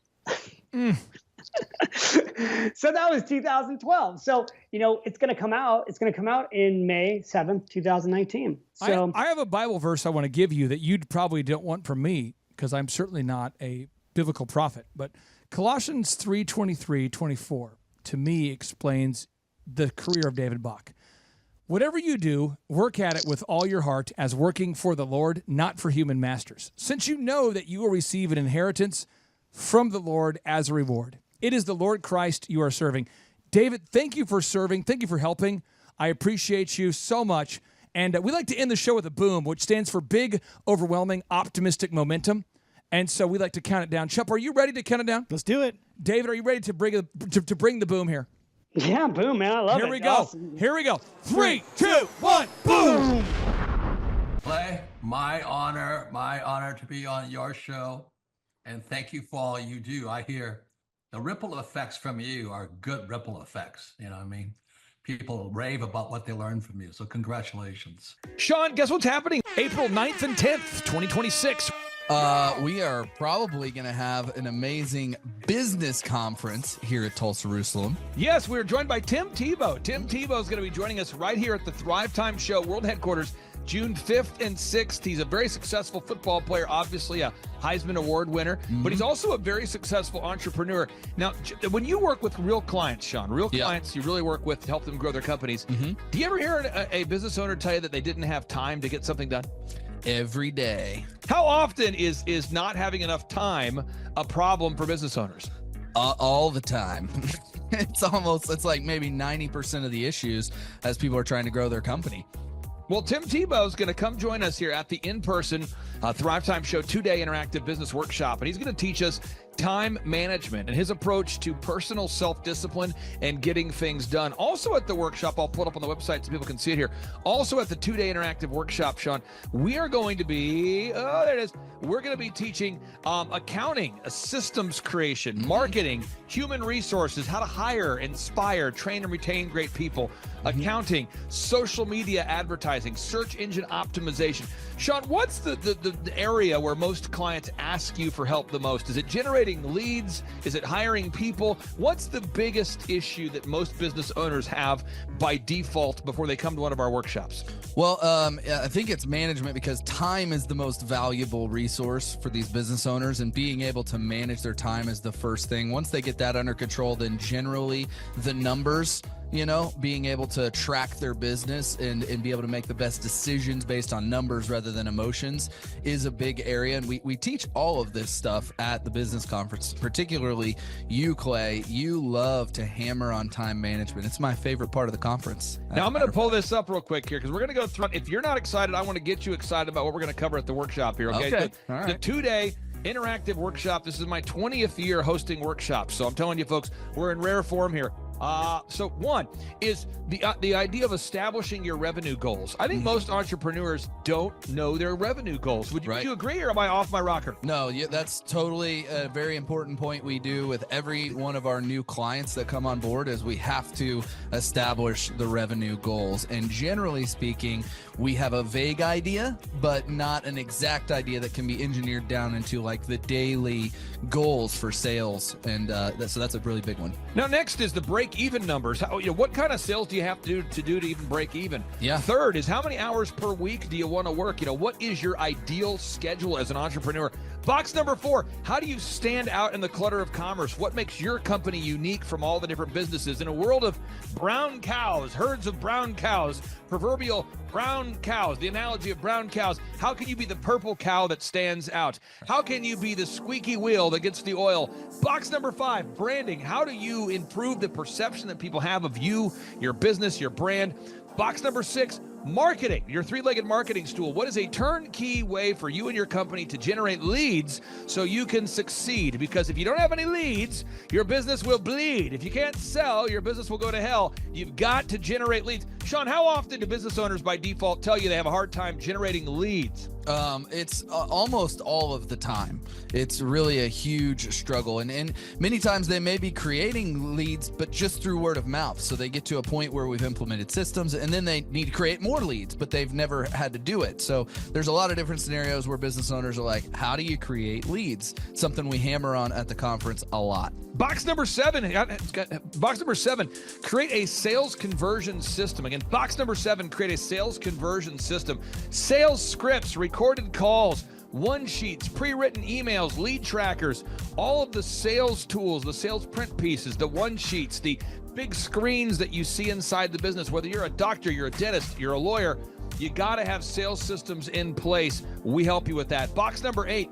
So that was 2012. So, it's going to come out. It's going to come out in May 7th, 2019. So I have a Bible verse I want to give you that you probably don't want from me because I'm certainly not a biblical prophet. But Colossians 3:23-24 to me explains the career of David Bach. Whatever you do, work at it with all your heart as working for the Lord, not for human masters, since you know that you will receive an inheritance from the Lord as a reward. It is the Lord Christ you are serving. David, thank you for serving. Thank you for helping. I appreciate you so much. And we like to end the show with a boom, which stands for big, overwhelming, optimistic momentum. And so we like to count it down. Chup, are you ready to count it down? Let's do it. David, are you ready to bring the boom here? Yeah, boom, man. I love it. Here we go. Awesome. Here we go. 3, 2, 1, boom. Clay, my honor to be on your show. And thank you for all you do. I hear the ripple effects from you are good ripple effects. You know what I mean? People rave about what they learned from you. So congratulations. Sean, guess what's happening? April 9th and 10th, 2026. We are probably going to have an amazing business conference here at Tulsa, Jerusalem. Yes, we're joined by Tim Tebow. Tim Tebow is going to be joining us right here at the Thrivetime Show World Headquarters, June 5th and 6th. He's a very successful football player, obviously a Heisman Award winner, but he's also a very successful entrepreneur. Now, when you work with real clients, Sean, real clients you really work with to help them grow their companies, do you ever hear a business owner tell you that they didn't have time to get something done? Every day. How often is not having enough time a problem for business owners? All the time. It's like maybe 90% of the issues as people are trying to grow their company. Well, Tim Tebow is going to come join us here at the in-person Thrivetime Show 2-day interactive business workshop, and he's going to teach us time management and his approach to personal self-discipline and getting things done. Also at the workshop, I'll put up on the website so people can see it here. Also at the 2-day interactive workshop, Sean, we are going to be, there it is. We're going to be teaching accounting, systems creation, marketing, human resources, how to hire, inspire, train, and retain great people, accounting, social media advertising, search engine optimization. Sean, what's the area where most clients ask you for help the most? Is it generating leads? Is it hiring people? What's the biggest issue that most business owners have by default before they come to one of our workshops? Well, I think it's management, because time is the most valuable resource for these business owners, and being able to manage their time is the first thing. Once they get that under control, then generally the numbers, being able to track their business and be able to make the best decisions based on numbers rather than emotions is a big area. And we teach all of this stuff at the business conference, particularly you, Clay. You love to hammer on time management. It's my favorite part of the conference. Now, I'm going to pull this up real quick here because we're going to go through. If you're not excited, I want to get you excited about what we're going to cover at the workshop here. Okay. All right. The 2-day interactive workshop. This is my 20th year hosting workshops. So I'm telling you, folks, we're in rare form here. So one is the idea of establishing your revenue goals. I think most entrepreneurs don't know their revenue goals. Would you agree, or am I off my rocker? No, that's totally a very important point we do with every one of our new clients that come on board, is we have to establish the revenue goals. And generally speaking, we have a vague idea, but not an exact idea that can be engineered down into like the daily goals for sales. And so that's a really big one. Now, next is the break-even numbers. What kind of sales do you have to do to even break even? Yeah. Third is, how many hours per week do you want to work? What is your ideal schedule as an entrepreneur? Box number 4, how do you stand out in the clutter of commerce? What makes your company unique from all the different businesses? In a world of brown cows, herds of brown cows, proverbial brown cows, the analogy of brown cows, how can you be the purple cow that stands out? How can you be the squeaky wheel that gets the oil? Box number 5, branding. How do you improve the perception that people have of you, your business, your brand? Box number 6, marketing, your 3-legged marketing stool. What is a turnkey way for you and your company to generate leads so you can succeed? Because if you don't have any leads, your business will bleed. If you can't sell, your business will go to hell. You've got to generate leads. Sean, how often do business owners by default tell you they have a hard time generating leads? It's almost all of the time. It's really a huge struggle. And many times they may be creating leads, but just through word of mouth. So they get to a point where we've implemented systems, and then they need to create more leads, but they've never had to do it. So there's a lot of different scenarios where business owners are like, how do you create leads? Something we hammer on at the conference a lot. Box number 7, create a sales conversion system. Again, box number 7, create a sales conversion system. Sales scripts, recorded calls, one-sheets, pre-written emails, lead trackers, all of the sales tools, the sales print pieces, the one-sheets, the big screens that you see inside the business. Whether you're a doctor, you're a dentist, you're a lawyer, you got to have sales systems in place. We help you with that. Box number 8,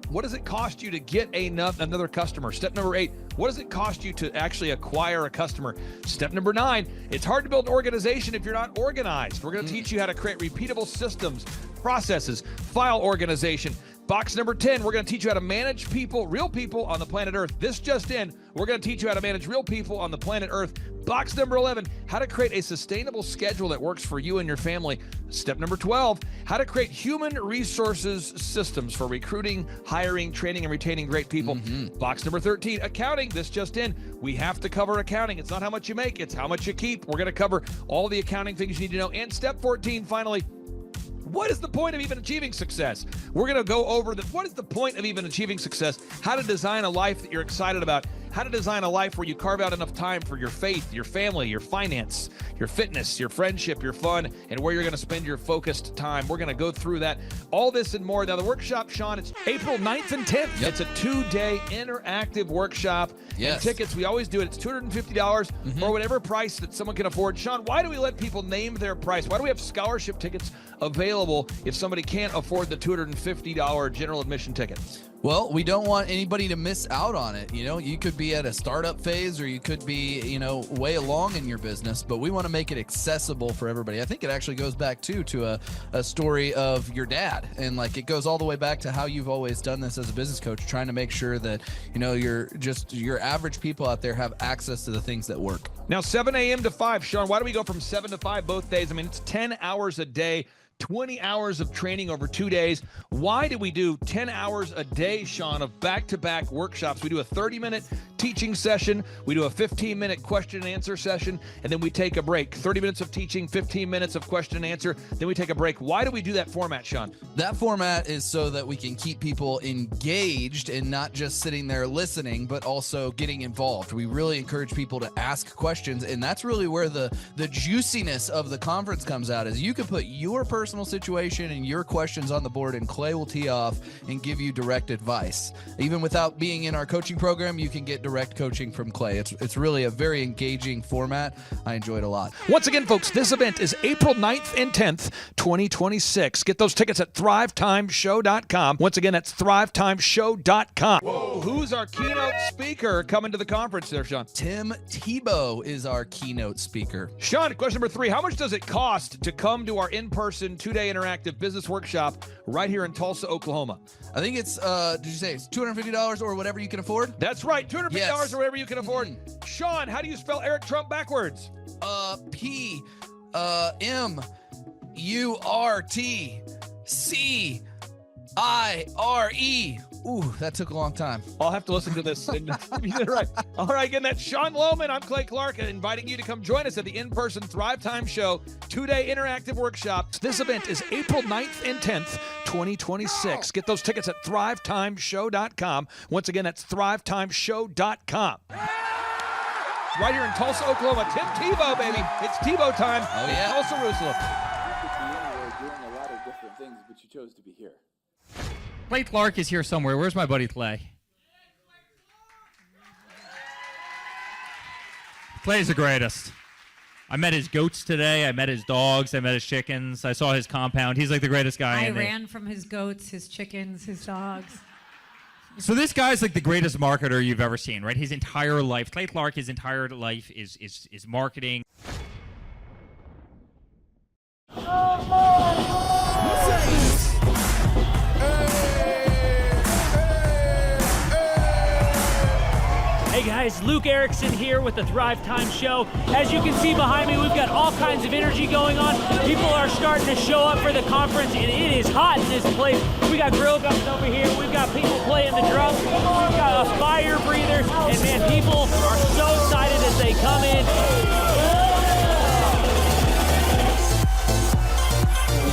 what does it cost you to get another customer? Step number 8, what does it cost you to actually acquire a customer? Step number 9, it's hard to build an organization if you're not organized. We're going to teach you how to create repeatable systems, processes, file organization. Box number 10, we're going to teach you how to manage people, real people on the planet Earth. This just in, we're going to teach you how to manage real people on the planet Earth. Box number 11, how to create a sustainable schedule that works for you and your family. Step number 12, how to create human resources systems for recruiting, hiring, training, and retaining great people. Box number 13, accounting. This just in, we have to cover accounting. It's not how much you make, it's how much you keep. We're going to cover all the accounting things you need to know. And step 14, finally, what is the point of even achieving success? We're going to go over what is the point of even achieving success, how to design a life that you're excited about, how to design a life where you carve out enough time for your faith, your family, your finance, your fitness, your friendship, your fun, and where you're going to spend your focused time. We're going to go through that, all this and more. Now, the workshop, Sean, it's April 9th and 10th. Yep. It's a 2-day interactive workshop. Yes. And tickets, we always do it. It's $250 or whatever price that someone can afford. Sean, why do we let people name their price? Why do we have scholarship tickets available if somebody can't afford the $250 general admission ticket? Well, we don't want anybody to miss out on it. You know, you could be at a startup phase or you could be, you know, way along in your business, but we want to make it accessible for everybody. I think it actually goes back to a story of your dad. And like it goes all the way back to how you've always done this as a business coach, trying to make sure that, you know, your average people out there have access to the things that work. Now, 7 a.m. to 5. Sean, why do we go from 7 to 5 both days? I mean, it's 10 hours a day. 20 hours of training over 2 days. Why do we do 10 hours a day, Sean, of back-to-back workshops? We do a 30-minute teaching session. We do a 15-minute question and answer session, and then we take a break. 30 minutes of teaching, 15 minutes of question and answer, then we take a break. Why do we do that format, Sean? That format is so that we can keep people engaged and not just sitting there listening, but also getting involved. We really encourage people to ask questions, and that's really where the juiciness of the conference comes out, is you can put your personal situation and your questions on the board, and Clay will tee off and give you direct advice. Even without being in our coaching program, you can get direct coaching from Clay. It's really a very engaging format. I enjoy it a lot. Once again, folks, this event is April 9th and 10th, 2026. Get those tickets at thrivetimeshow.com. Once again, that's thrivetimeshow.com. Whoa. Who's our keynote speaker coming to the conference there, Sean? Tim Tebow is our keynote speaker. Sean, question number 3. How much does it cost to come to our in-person 2-day interactive business workshop right here in Tulsa, Oklahoma? I think it's, did you say it's $250 or whatever you can afford? That's right, $250 Yes. or whatever you can afford. Sean, how do you spell Eric Trump backwards? P-M-U-R-T-C-I-R-E. Ooh, that took a long time. I'll have to listen to this. And you did it right. All right, again, that's Sean Lohman. I'm Clay Clark, inviting you to come join us at the in-person Thrivetime Show 2-day interactive workshop. This event is April 9th and 10th, 2026. Get those tickets at thrivetimeshow.com. Once again, that's thrivetimeshow.com. Right here in Tulsa, Oklahoma. Tim Tebow, baby. It's Tebow time. Oh, yeah. In Tulsa, Jerusalem. Doing a lot of different things, but you chose to be here. Clay Clark is here somewhere. Where's my buddy Clay? Clay's the greatest. I met his goats today. I met his dogs. I met his chickens. I saw his compound. He's like the greatest guy I in there. ran from his goats, his chickens, his dogs. So this guy's like the greatest marketer you've ever seen, right? His entire life, Clay Clark, his entire life is marketing. Hey guys, Luke Erickson here with the Thrivetime Show. As you can see behind me, we've got all kinds of energy going on. People are starting to show up for the conference, and it is hot in this place. We got grill guns over here. We've got people playing the drums. We've got a fire breather, and man, people are so excited as they come in.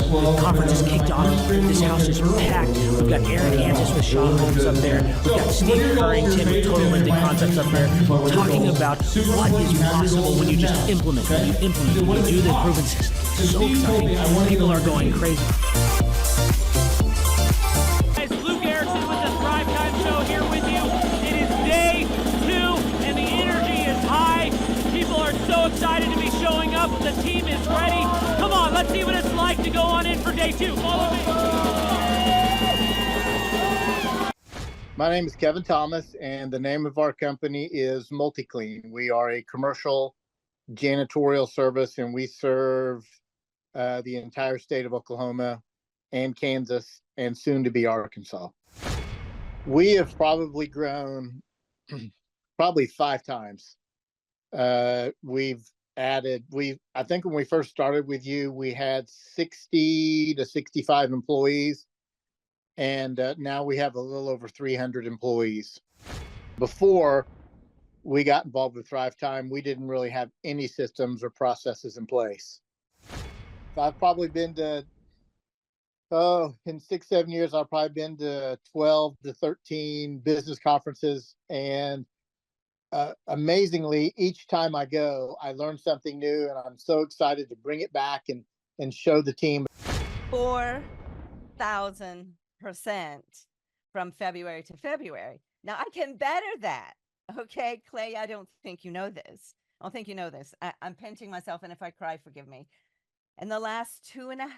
The conference is kicked off. This house is packed. We've got Aaron Hansis with Sean Holmes up there. We've got Steve Currington with Total Ending Concepts up there talking about what is possible when you just implement, when you do the proven system. It's so exciting. People are going crazy. Guys, Luke Erickson with the Thrivetime Show here with you. It is day 2 and the energy is high. People are so excited to be showing up. The team is ready. Come on, let's see what it's like to go on in for day 2. Follow me. My name is Kevin Thomas, and the name of our company is MultiClean. We are a commercial janitorial service, and we serve the entire state of Oklahoma and Kansas, and soon to be Arkansas. We have probably grown probably 5 times. We've added, I think when we first started with you, we had 60 to 65 employees. And now we have a little over 300 employees. Before we got involved with Thrivetime, we didn't really have any systems or processes in place. So I've probably been to, in 6-7 years, I've probably been to 12 to 13 business conferences. And amazingly, each time I go, I learn something new, and I'm so excited to bring it back and show the team. 4,000% from February to February. Now I can better that. Okay, Clay, I don't think you know this. I don't think you know this. I'm pinching myself, and if I cry, forgive me. In the last 2.5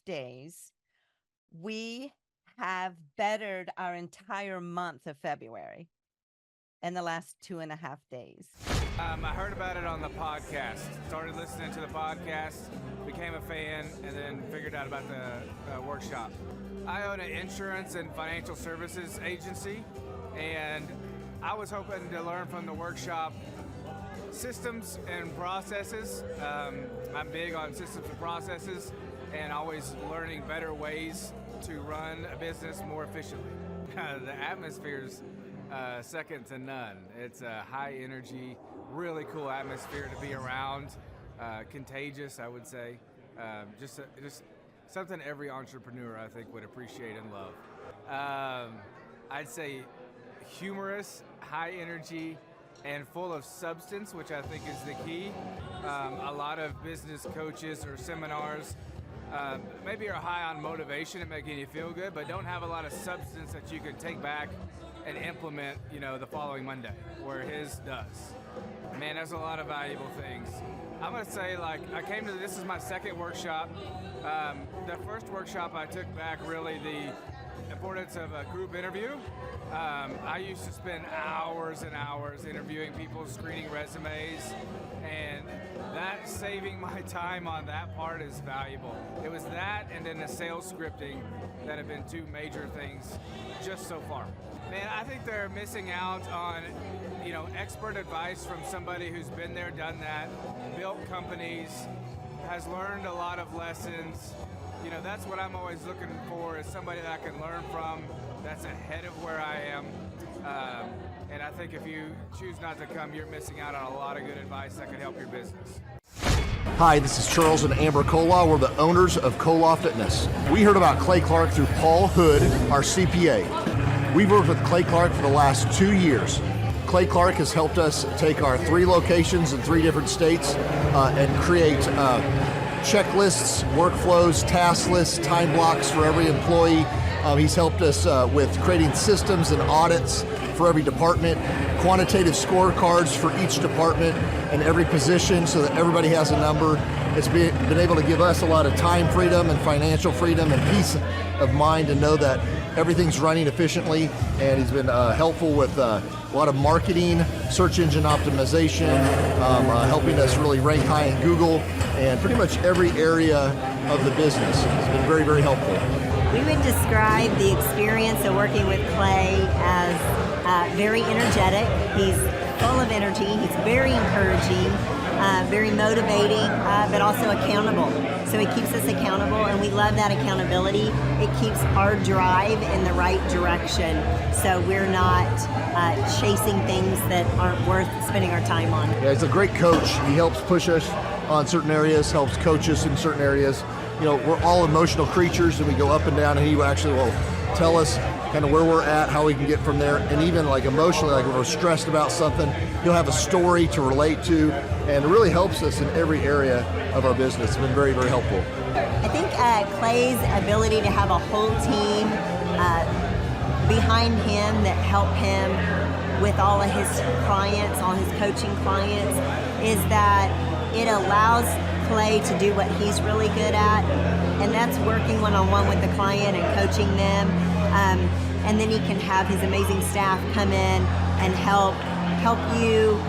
days, we have bettered our entire month of February in the last 2.5 days. I heard about it on the podcast. Started listening to the podcast, became a fan, and then figured out about the workshop. I own an insurance and financial services agency, and I was hoping to learn from the workshop systems and processes. I'm big on systems and processes, and always learning better ways to run a business more efficiently. The atmosphere's second to none. It's a high energy, really cool atmosphere to be around. Contagious, I would say. Just something every entrepreneur, I think, would appreciate and love. I'd say humorous, high energy, and full of substance, which I think is the key. A lot of business coaches or seminars maybe are high on motivation and making you feel good, but don't have a lot of substance that you can take back and implement, the following Monday, where his does. Man, there's a lot of valuable things. I'm gonna say, this is my second workshop. The first workshop I took back really the importance of a group interview. I used to spend hours and hours interviewing people, screening resumes, and that saving my time on that part is valuable. It was that and then the sales scripting that have been two major things just so far. Man, I think they're missing out on, expert advice from somebody who's been there, done that, built companies, has learned a lot of lessons. That's what I'm always looking for, is somebody that I can learn from that's ahead of where I am. And I think if you choose not to come, you're missing out on a lot of good advice that could help your business. Hi, this is Charles and Amber Kolaw. We're the owners of Kolaw Fitness. We heard about Clay Clark through Paul Hood, our CPA. We've worked with Clay Clark for the last 2 years. Clay Clark has helped us take our 3 locations in 3 different states and create checklists, workflows, task lists, time blocks for every employee. He's helped us with creating systems and audits for every department, quantitative scorecards for each department and every position so that everybody has a number. It's been able to give us a lot of time freedom and financial freedom and peace of mind to know that everything's running efficiently, and he's been helpful with a lot of marketing, search engine optimization, helping us really rank high in Google, and pretty much every area of the business. It's been very, very helpful. We would describe the experience of working with Clay as very energetic. He's full of energy. He's very encouraging, very motivating, but also accountable. So he keeps us accountable, and we love that accountability. It keeps our drive in the right direction, so we're not chasing things that aren't worth spending our time on. Yeah, he's a great coach. He helps push us on certain areas, helps coach us in certain areas. We're all emotional creatures, and we go up and down, and he actually will tell us kind of where we're at, how we can get from there, and even emotionally, when we're stressed about something, he'll have a story to relate to, and it really helps us in every area of our business. It's been very, very helpful. I think Clay's ability to have a whole team behind him that help him with all of his clients, all his coaching clients, is that it allows Clay to do what he's really good at, and that's working one-on-one with the client and coaching them. And then he can have his amazing staff come in and help you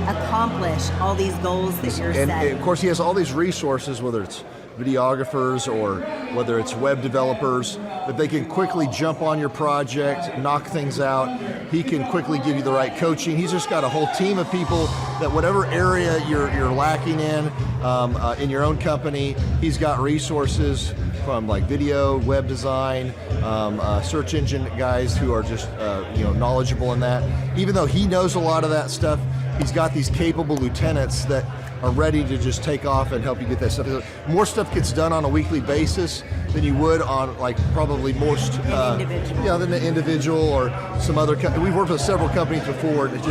accomplish all these goals that you're setting. And of course, he has all these resources, whether it's videographers or whether it's web developers, that they can quickly jump on your project, knock things out. He can quickly give you the right coaching. He's just got a whole team of people that whatever area you're lacking in your own company, he's got resources from video, web design, search engine guys who are just knowledgeable in that. Even though he knows a lot of that stuff, he's got these capable lieutenants that are ready to just take off and help you get that stuff. More stuff gets done on a weekly basis than you would on probably most than the individual or some other company. We've worked with several companies before, and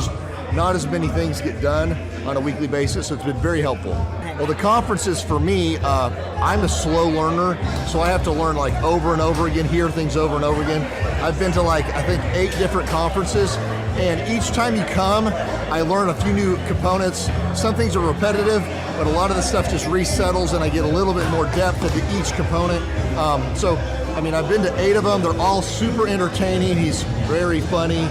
not as many things get done on a weekly basis, so it's been very helpful. Well, the conferences for me, I'm a slow learner, so I have to learn like over and over again, hear things over and over again. I've been to like, I think 8 different conferences, and each time you come, I learn a few new components. Some things are repetitive, but a lot of the stuff just resettles and I get a little bit more depth into each component. So, I mean, I've been to 8 of them. They're all super entertaining. He's very funny,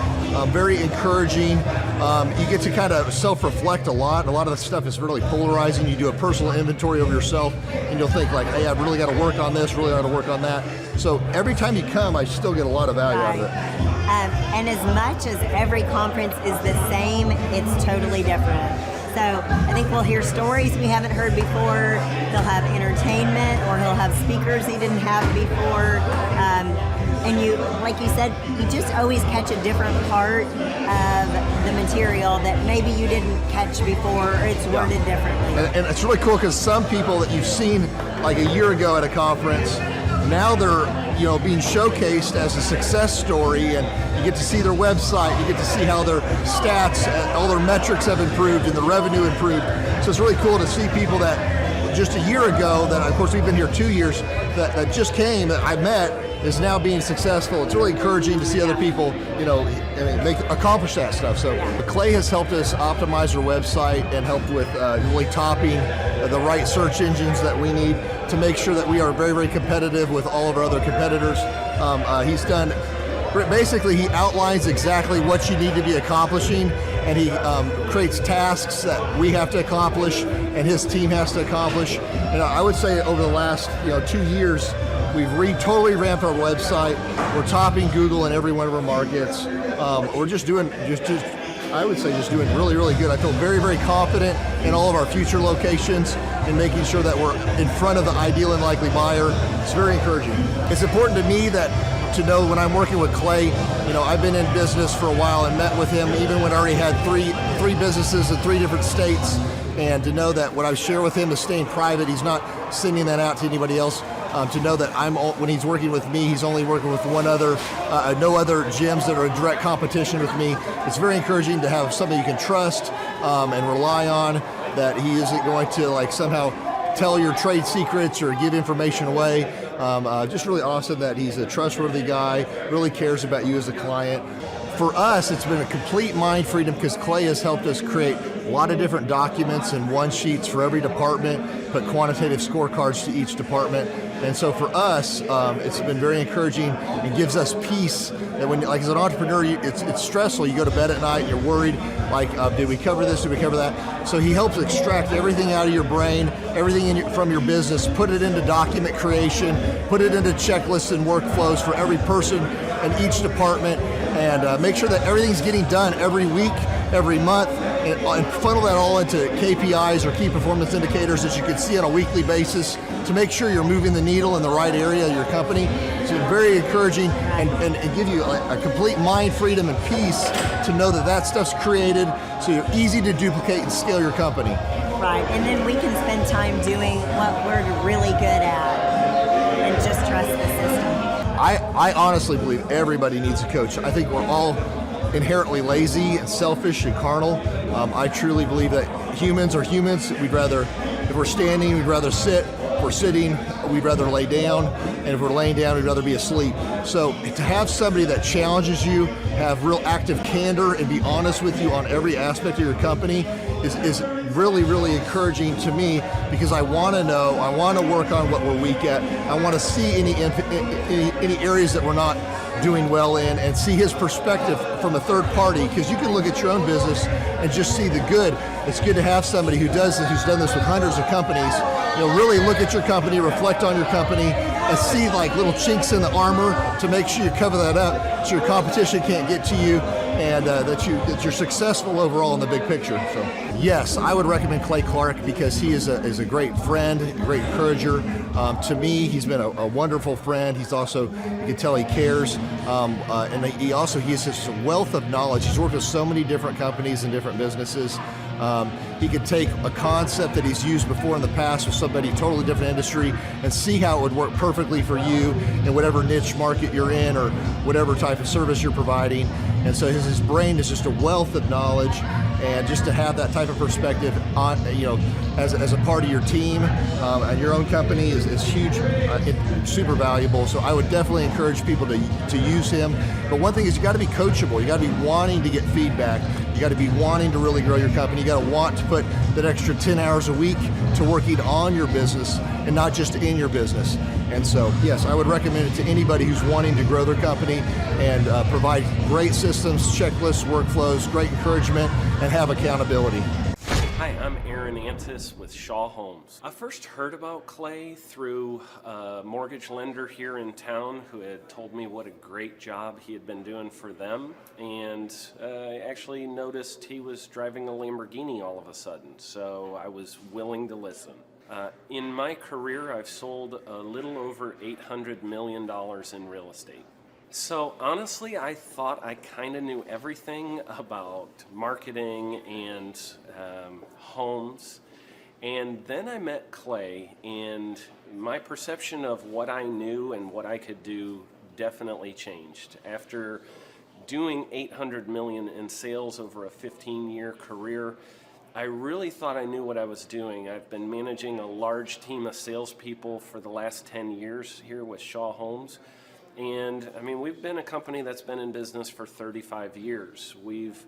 very encouraging. You get to kind of self-reflect a lot. A lot of the stuff is really polarizing. You do a personal inventory of yourself and you'll think like, hey, I've really got to work on this, really got to work on that. So every time you come, I still get a lot of value out of it. And as much as every conference is the same, it's totally different. So I think we'll hear stories we haven't heard before. He'll have entertainment, or he'll have speakers he didn't have before. And you, like you said, you just always catch a different part of the material that maybe you didn't catch before, or it's worded differently. And it's really cool because some people that you've seen like a year ago at a conference, now they're being showcased as a success story, and you get to see their website, you get to see how their stats, all their metrics have improved and the revenue improved. So it's really cool to see people that just a year ago, that of course we've been here 2 years, that just came, that I met, is now being successful. It's really encouraging to see other people, accomplish that stuff. So Clay has helped us optimize our website and helped with really topping the right search engines that we need to make sure that we are very, very competitive with all of our other competitors. He's done, basically he outlines exactly what you need to be accomplishing, and he creates tasks that we have to accomplish and his team has to accomplish. And I would say over the last 2 years, we've totally ramped our website. We're topping Google in every one of our markets. We're just doing, I would say just doing really, really good. I feel very, very confident in all of our future locations and making sure that we're in front of the ideal and likely buyer. It's very encouraging. It's important to me to know when I'm working with Clay, I've been in business for a while and met with him even when I already had three businesses in 3 different states, and to know that what I share with him is staying private. He's not sending that out to anybody else. To know that when he's working with me, he's only working with no other gyms that are in direct competition with me. It's very encouraging to have somebody you can trust and rely on, that he isn't going to somehow tell your trade secrets or give information away. Just really awesome that he's a trustworthy guy, really cares about you as a client. For us, it's been a complete mind freedom because Clay has helped us create a lot of different documents and one-sheets for every department, put quantitative scorecards to each department. And so for us, it's been very encouraging and gives us peace that when, as an entrepreneur, it's stressful. You go to bed at night, you're worried, did we cover this, did we cover that? So he helps extract everything out of your brain, everything from your business, put it into document creation, put it into checklists and workflows for every person in each department, and make sure that everything's getting done every week, every month, and funnel that all into KPIs or key performance indicators that you can see on a weekly basis to make sure you're moving the needle in the right area of your company. It's very encouraging and give you a complete mind freedom and peace to know that stuff's created so you're easy to duplicate and scale your company. Right, and then we can spend time doing what we're really good at and just trust the system. I honestly believe everybody needs a coach. I think we're all inherently lazy and selfish and carnal. I truly believe that humans are humans. If we're standing, we'd rather sit. If we're sitting, we'd rather lay down. And if we're laying down, we'd rather be asleep. So to have somebody that challenges you, have real active candor, and be honest with you on every aspect of your company is really, really encouraging to me, because I want to know, I want to work on what we're weak at. I want to see any areas that we're not doing well in, and see his perspective from a third party, because you can look at your own business and just see the good. It's good to have somebody who's done this with hundreds of companies, really look at your company, reflect on your company, and see little chinks in the armor to make sure you cover that up so your competition can't get to you, and that you're successful overall in the big picture. So yes, I would recommend Clay Clark because he is a great friend, a great encourager. To me, he's been a wonderful friend. He's also, you can tell he cares, and he has this wealth of knowledge. He's worked with so many different companies and different businesses. He could take a concept that he's used before in the past with somebody totally different industry and see how it would work perfectly for you in whatever niche market you're in or whatever type of service you're providing. And so his brain is just a wealth of knowledge, and just to have that type of perspective on, as a part of your team and your own company is huge, super valuable. So I would definitely encourage people to use him. But one thing is, you got to be coachable. You got to be wanting to get feedback. You got to be wanting to really grow your company. You got to want to put that extra 10 hours a week to working on your business and not just in your business. And so, yes, I would recommend it to anybody who's wanting to grow their company and provide great systems, checklists, workflows, great encouragement, and have accountability. Hi, I'm Aaron Antis with Shaw Homes. I first heard about Clay through a mortgage lender here in town who had told me what a great job he had been doing for them, and I actually noticed he was driving a Lamborghini all of a sudden, so I was willing to listen. In my career, I've sold a little over $800 million in real estate. So honestly, I thought I kind of knew everything about marketing and homes. And then I met Clay, and my perception of what I knew and what I could do definitely changed. After doing $800 million in sales over a 15-year career, I really thought I knew what I was doing. I've been managing a large team of salespeople for the last 10 years here with Shaw Homes. And I mean, we've been a company that's been in business for 35 years. We've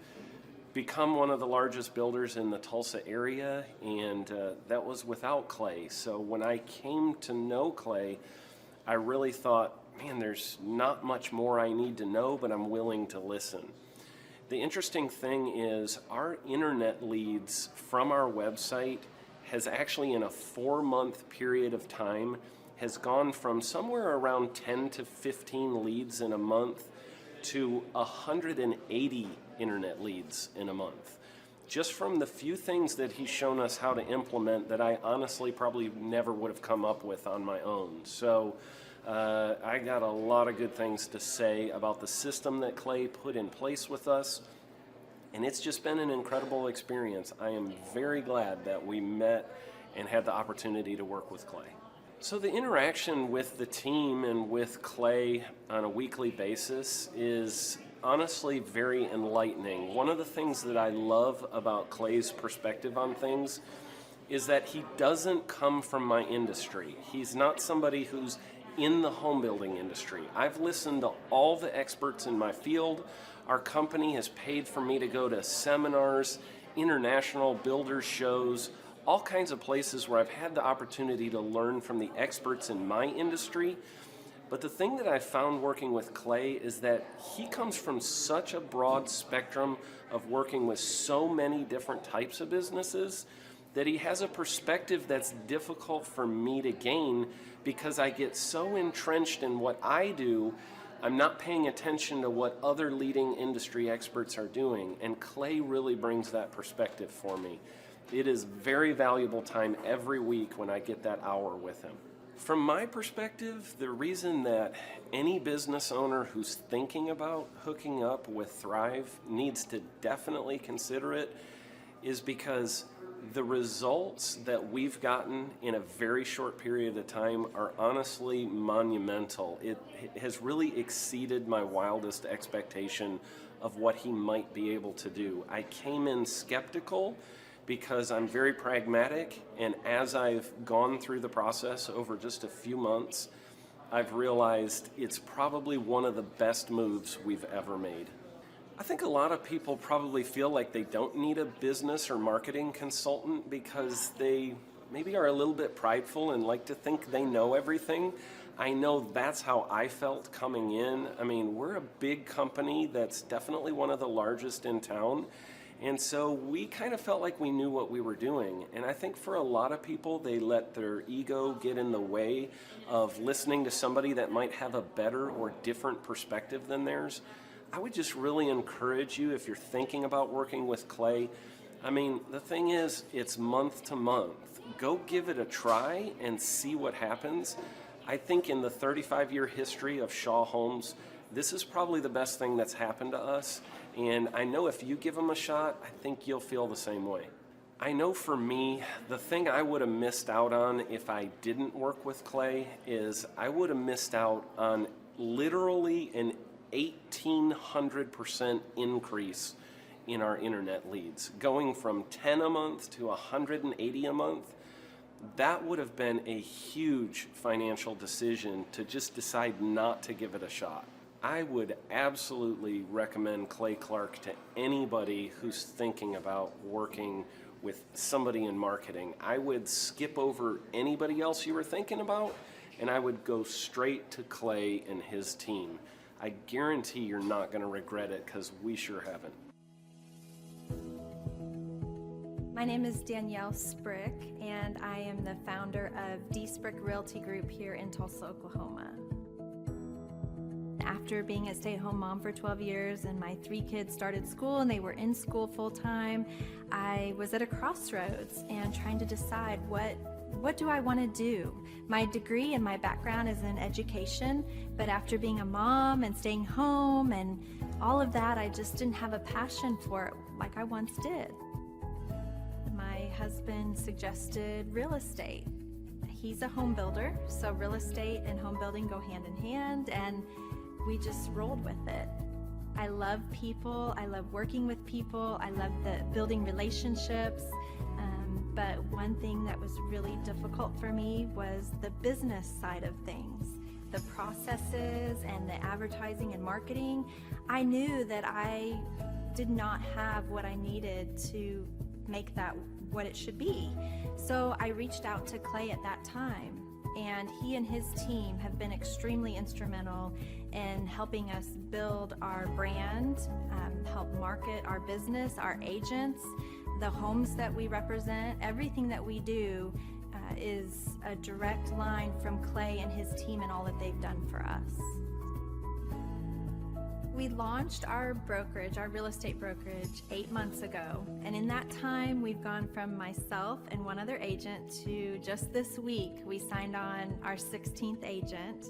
become one of the largest builders in the Tulsa area, and that was without Clay. So when I came to know Clay, I really thought, man, there's not much more I need to know, but I'm willing to listen. The interesting thing is our internet leads from our website has actually, in a 4-month period of time, has gone from somewhere around 10 to 15 leads in a month to 180 internet leads in a month. Just from the few things that he's shown us how to implement that I honestly probably never would have come up with on my own. So I got a lot of good things to say about the system that Clay put in place with us, and it's just been an incredible experience. I am very glad that we met and had the opportunity to work with Clay. So the interaction with the team and with Clay on a weekly basis is honestly very enlightening. One of the things that I love about Clay's perspective on things is that he doesn't come from my industry. He's not somebody who's in the home building industry. I've listened to all the experts in my field. Our company has paid for me to go to seminars, international builder shows, all kinds of places where I've had the opportunity to learn from the experts in my industry. But the thing that I found working with Clay is that he comes from such a broad spectrum of working with so many different types of businesses that he has a perspective that's difficult for me to gain because I get so entrenched in what I do, I'm not paying attention to what other leading industry experts are doing. And Clay really brings that perspective for me. It is very valuable time every week when I get that hour with him. From my perspective, the reason that any business owner who's thinking about hooking up with Thrive needs to definitely consider it is because the results that we've gotten in a very short period of time are honestly monumental. It has really exceeded my wildest expectation of what he might be able to do. I came in skeptical because I'm very pragmatic, and as I've gone through the process over just a few months, I've realized it's probably one of the best moves we've ever made. I think a lot of people probably feel like they don't need a business or marketing consultant because they maybe are a little bit prideful and like to think they know everything. I know that's how I felt coming in. I mean, we're a big company that's definitely one of the largest in town. And so we kind of felt like we knew what we were doing. And I think for a lot of people, they let their ego get in the way of listening to somebody that might have a better or different perspective than theirs. I would just really encourage you, if you're thinking about working with Clay, I mean, the thing is, it's month to month. Go give it a try and see what happens. I think in the 35-year history of Shaw Homes, this is probably the best thing that's happened to us. And I know if you give them a shot, I think you'll feel the same way. I know for me, the thing I would have missed out on if I didn't work with Clay is I would have missed out on literally an 1,800% increase in our internet leads, going from 10 a month to 180 a month. That would have been a huge financial decision to just decide not to give it a shot. I would absolutely recommend Clay Clark to anybody who's thinking about working with somebody in marketing. I would skip over anybody else you were thinking about, and I would go straight to Clay and his team. I guarantee you're not going to regret it, because we sure haven't. My name is Danielle Sprick, and I am the founder of D Sprick Realty Group here in Tulsa, Oklahoma. After being a stay-at-home mom for 12 years and my 3 kids started school and they were in school full-time, I was at a crossroads and trying to decide what do I want to do? My degree and my background is in education, but after being a mom and staying home and all of that, I just didn't have a passion for it like I once did. My husband suggested real estate. He's a home builder, so real estate and home building go hand in hand, and we just rolled with it. I love people, I love working with people, I love the building relationships, but one thing that was really difficult for me was the business side of things. The processes and the advertising and marketing. I knew that I did not have what I needed to make that what it should be. So I reached out to Clay at that time, and he and his team have been extremely instrumental in helping us build our brand, help market our business, our agents, the homes that we represent. Everything that we do is a direct line from Clay and his team and all that they've done for us. We launched our brokerage, our real estate brokerage, 8 months ago. And in that time, we've gone from myself and one other agent to just this week, we signed on our 16th agent.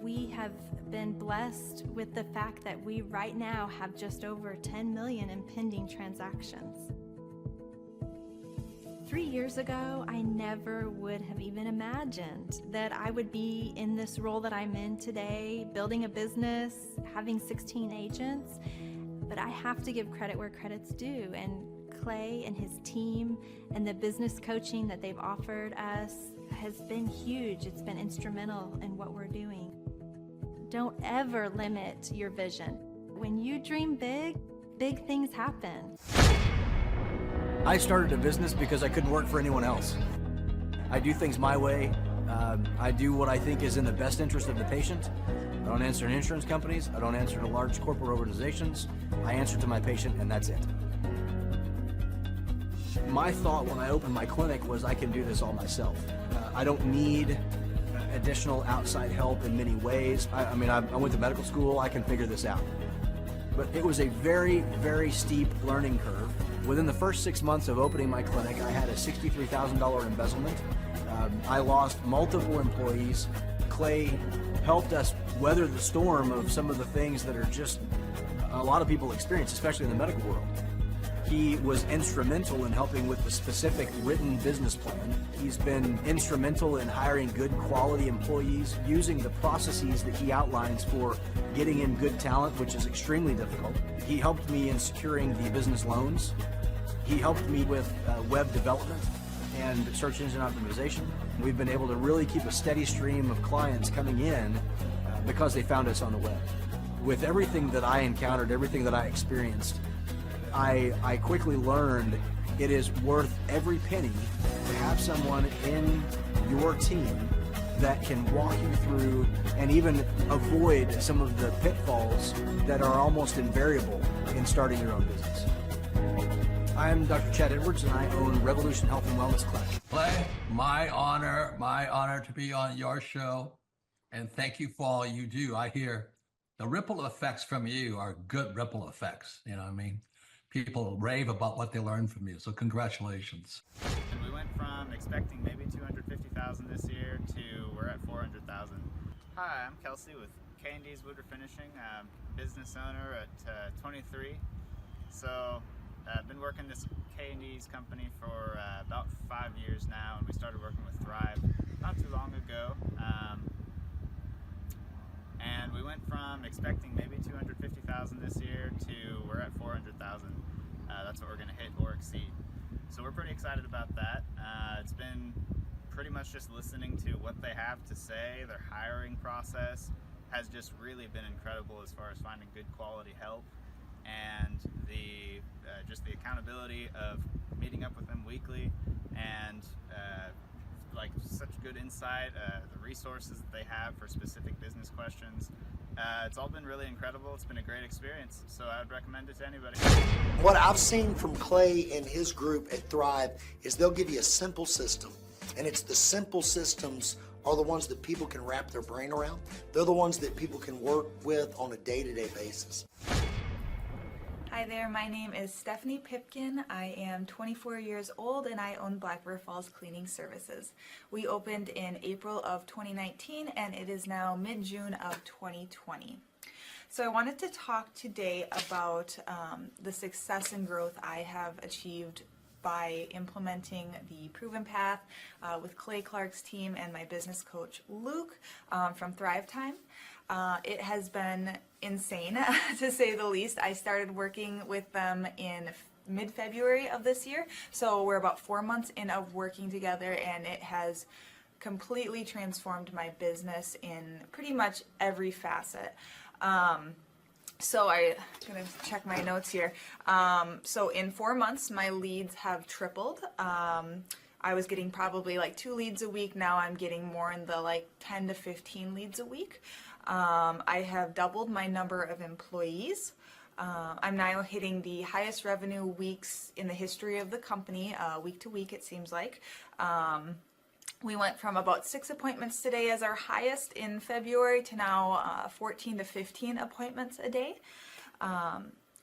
We have been blessed with the fact that we right now have just over 10 million in pending transactions. 3 years ago, I never would have even imagined that I would be in this role that I'm in today, building a business, having 16 agents. But I have to give credit where credit's due. And Clay and his team and the business coaching that they've offered us has been huge. It's been instrumental in what we're doing. Don't ever limit your vision. When you dream big, big things happen. I started a business because I couldn't work for anyone else. I do things my way. I do what I think is in the best interest of the patient. I don't answer to insurance companies. I don't answer to large corporate organizations. I answer to my patient, and that's it. My thought when I opened my clinic was I can do this all myself. I don't need additional outside help in many ways. I went to medical school. I can figure this out. But it was a very, very steep learning curve. Within the first 6 months of opening my clinic, I had a $63,000 embezzlement. I lost multiple employees. Clay helped us weather the storm of some of the things that are just a lot of people experience, especially in the medical world. He was instrumental in helping with the specific written business plan. He's been instrumental in hiring good quality employees, using the processes that he outlines for getting in good talent, which is extremely difficult. He helped me in securing the business loans. He helped me with web development and search engine optimization. We've been able to really keep a steady stream of clients coming in because they found us on the web. With everything that I encountered, everything that I experienced, I quickly learned it is worth every penny to have someone in your team that can walk you through and even avoid some of the pitfalls that are almost invariable in starting your own business. I'm Dr. Chad Edwards, and I own Revolution Health and Wellness Clinic. Clay, my honor to be on your show, and thank you for all you do. I hear the ripple effects from you are good ripple effects. You know what I mean? People rave about what they learned from you, so congratulations. And we went from expecting maybe 250,000 this year to we're at 400,000. Hi, I'm Kelsey with K&D's Wood Refinishing, business owner at 23. So I've been working this K&D's company for about 5 years now, and we started working with Thrive not too long ago. And we went from expecting maybe 250,000 this year to we're at 400,000. That's what we're going to hit or exceed. So we're pretty excited about that. It's been pretty much just listening to what they have to say. Their hiring process has just really been incredible as far as finding good quality help, and the just the accountability of meeting up with them weekly, and like such good insight, the resources that they have for specific business questions. It's all been really incredible. It's been a great experience, so I would recommend it to anybody. What I've seen from Clay and his group at Thrive is they'll give you a simple system, and it's the simple systems are the ones that people can wrap their brain around. They're the ones that people can work with on a day-to-day basis. Hi there, my name is Stephanie Pipkin. I am 24 years old and I own Black River Falls Cleaning Services. We opened in April of 2019 and it is now mid-June of 2020. So I wanted to talk today about the success and growth I have achieved by implementing the Proven Path with Clay Clark's team and my business coach Luke from Thrivetime. It has been insane to say the least. I started working with them in mid-February of this year, so we're about 4 months in of working together, and it has completely transformed my business in pretty much every facet. So I'm gonna check my notes here. So in 4 months, my leads have tripled. I was getting probably like 2 leads a week. Now I'm getting more in the like 10 to 15 leads a week. I have doubled my number of employees. I'm now hitting the highest revenue weeks in the history of the company, week to week it seems like. We went from about 6 appointments today as our highest in February to now 14 to 15 appointments a day.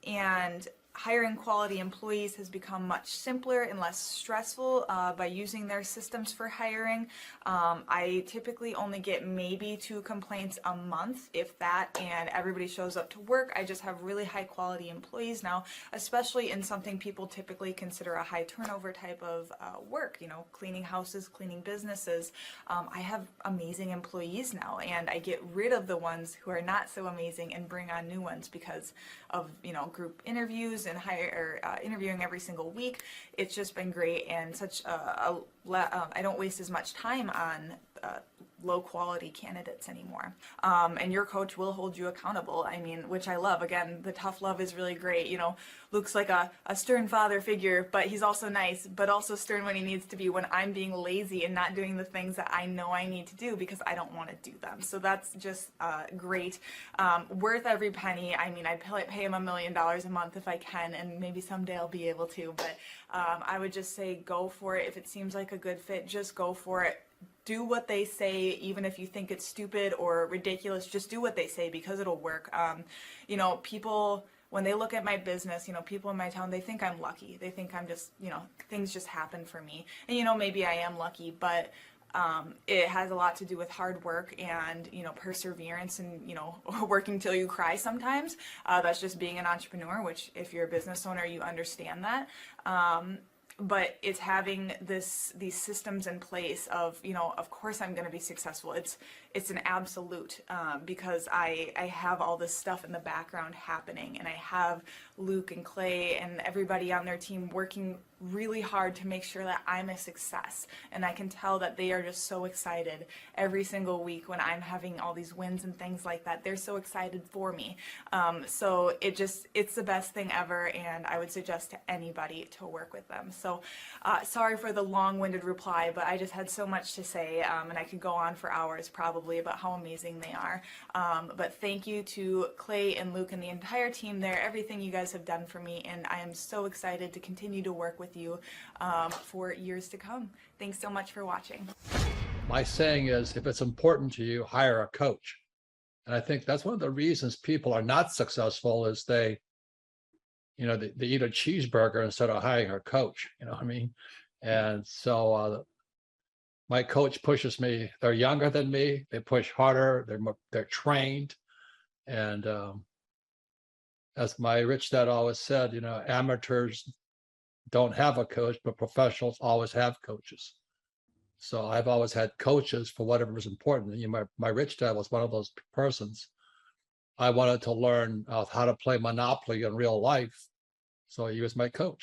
And hiring quality employees has become much simpler and less stressful by using their systems for hiring. I typically only get maybe 2 complaints a month, if that, and everybody shows up to work. I just have really high quality employees now, especially in something people typically consider a high turnover type of work, you know, cleaning houses, cleaning businesses. I have amazing employees now, and I get rid of the ones who are not so amazing and bring on new ones because of, you know, group interviews and interviewing every single week. It's just been great, and such I don't waste as much time on low quality candidates anymore. And your coach will hold you accountable. I mean, which I love. Again, the tough love is really great. You know, Luke's like a stern father figure, but he's also nice, but also stern when he needs to be when I'm being lazy and not doing the things that I know I need to do because I don't want to do them. So that's just great. Worth every penny. I mean, I'd pay him $1 million a month if I can, and maybe someday I'll be able to, but I would just say go for it. If it seems like a good fit, just go for it. Do what they say, even if you think it's stupid or ridiculous, just do what they say because it'll work. You know, people, when they look at my business, you know, people in my town, they think I'm lucky. They think I'm just, you know, things just happen for me. And, you know, maybe I am lucky, but it has a lot to do with hard work and, you know, perseverance and, you know, working till you cry sometimes. That's just being an entrepreneur, which if you're a business owner, you understand that. But it's having these systems in place of, you know, of course I'm going to be successful. It's an absolute because I have all this stuff in the background happening, and I have Luke and Clay and everybody on their team working really hard to make sure that I'm a success. And I can tell that they are just so excited every single week when I'm having all these wins and things like that. They're so excited for me. So it's the best thing ever, and I would suggest to anybody to work with them. So sorry for the long-winded reply, but I just had so much to say, and I could go on for hours probably about how amazing they are. But thank you to Clay and Luke and the entire team there, everything you guys have done for me, and I am so excited to continue to work with you for years to come. Thanks so much for watching. My saying is, if it's important to you, hire a coach. And I think that's one of the reasons people are not successful is they eat a cheeseburger instead of hiring a coach, you know what I mean? And so my coach pushes me. They're younger than me. They push harder. They're trained. And as my rich dad always said, you know, amateurs don't have a coach, but professionals always have coaches. So I've always had coaches for whatever was important. You know, my rich dad was one of those persons. I wanted to learn how to play Monopoly in real life. So he was my coach.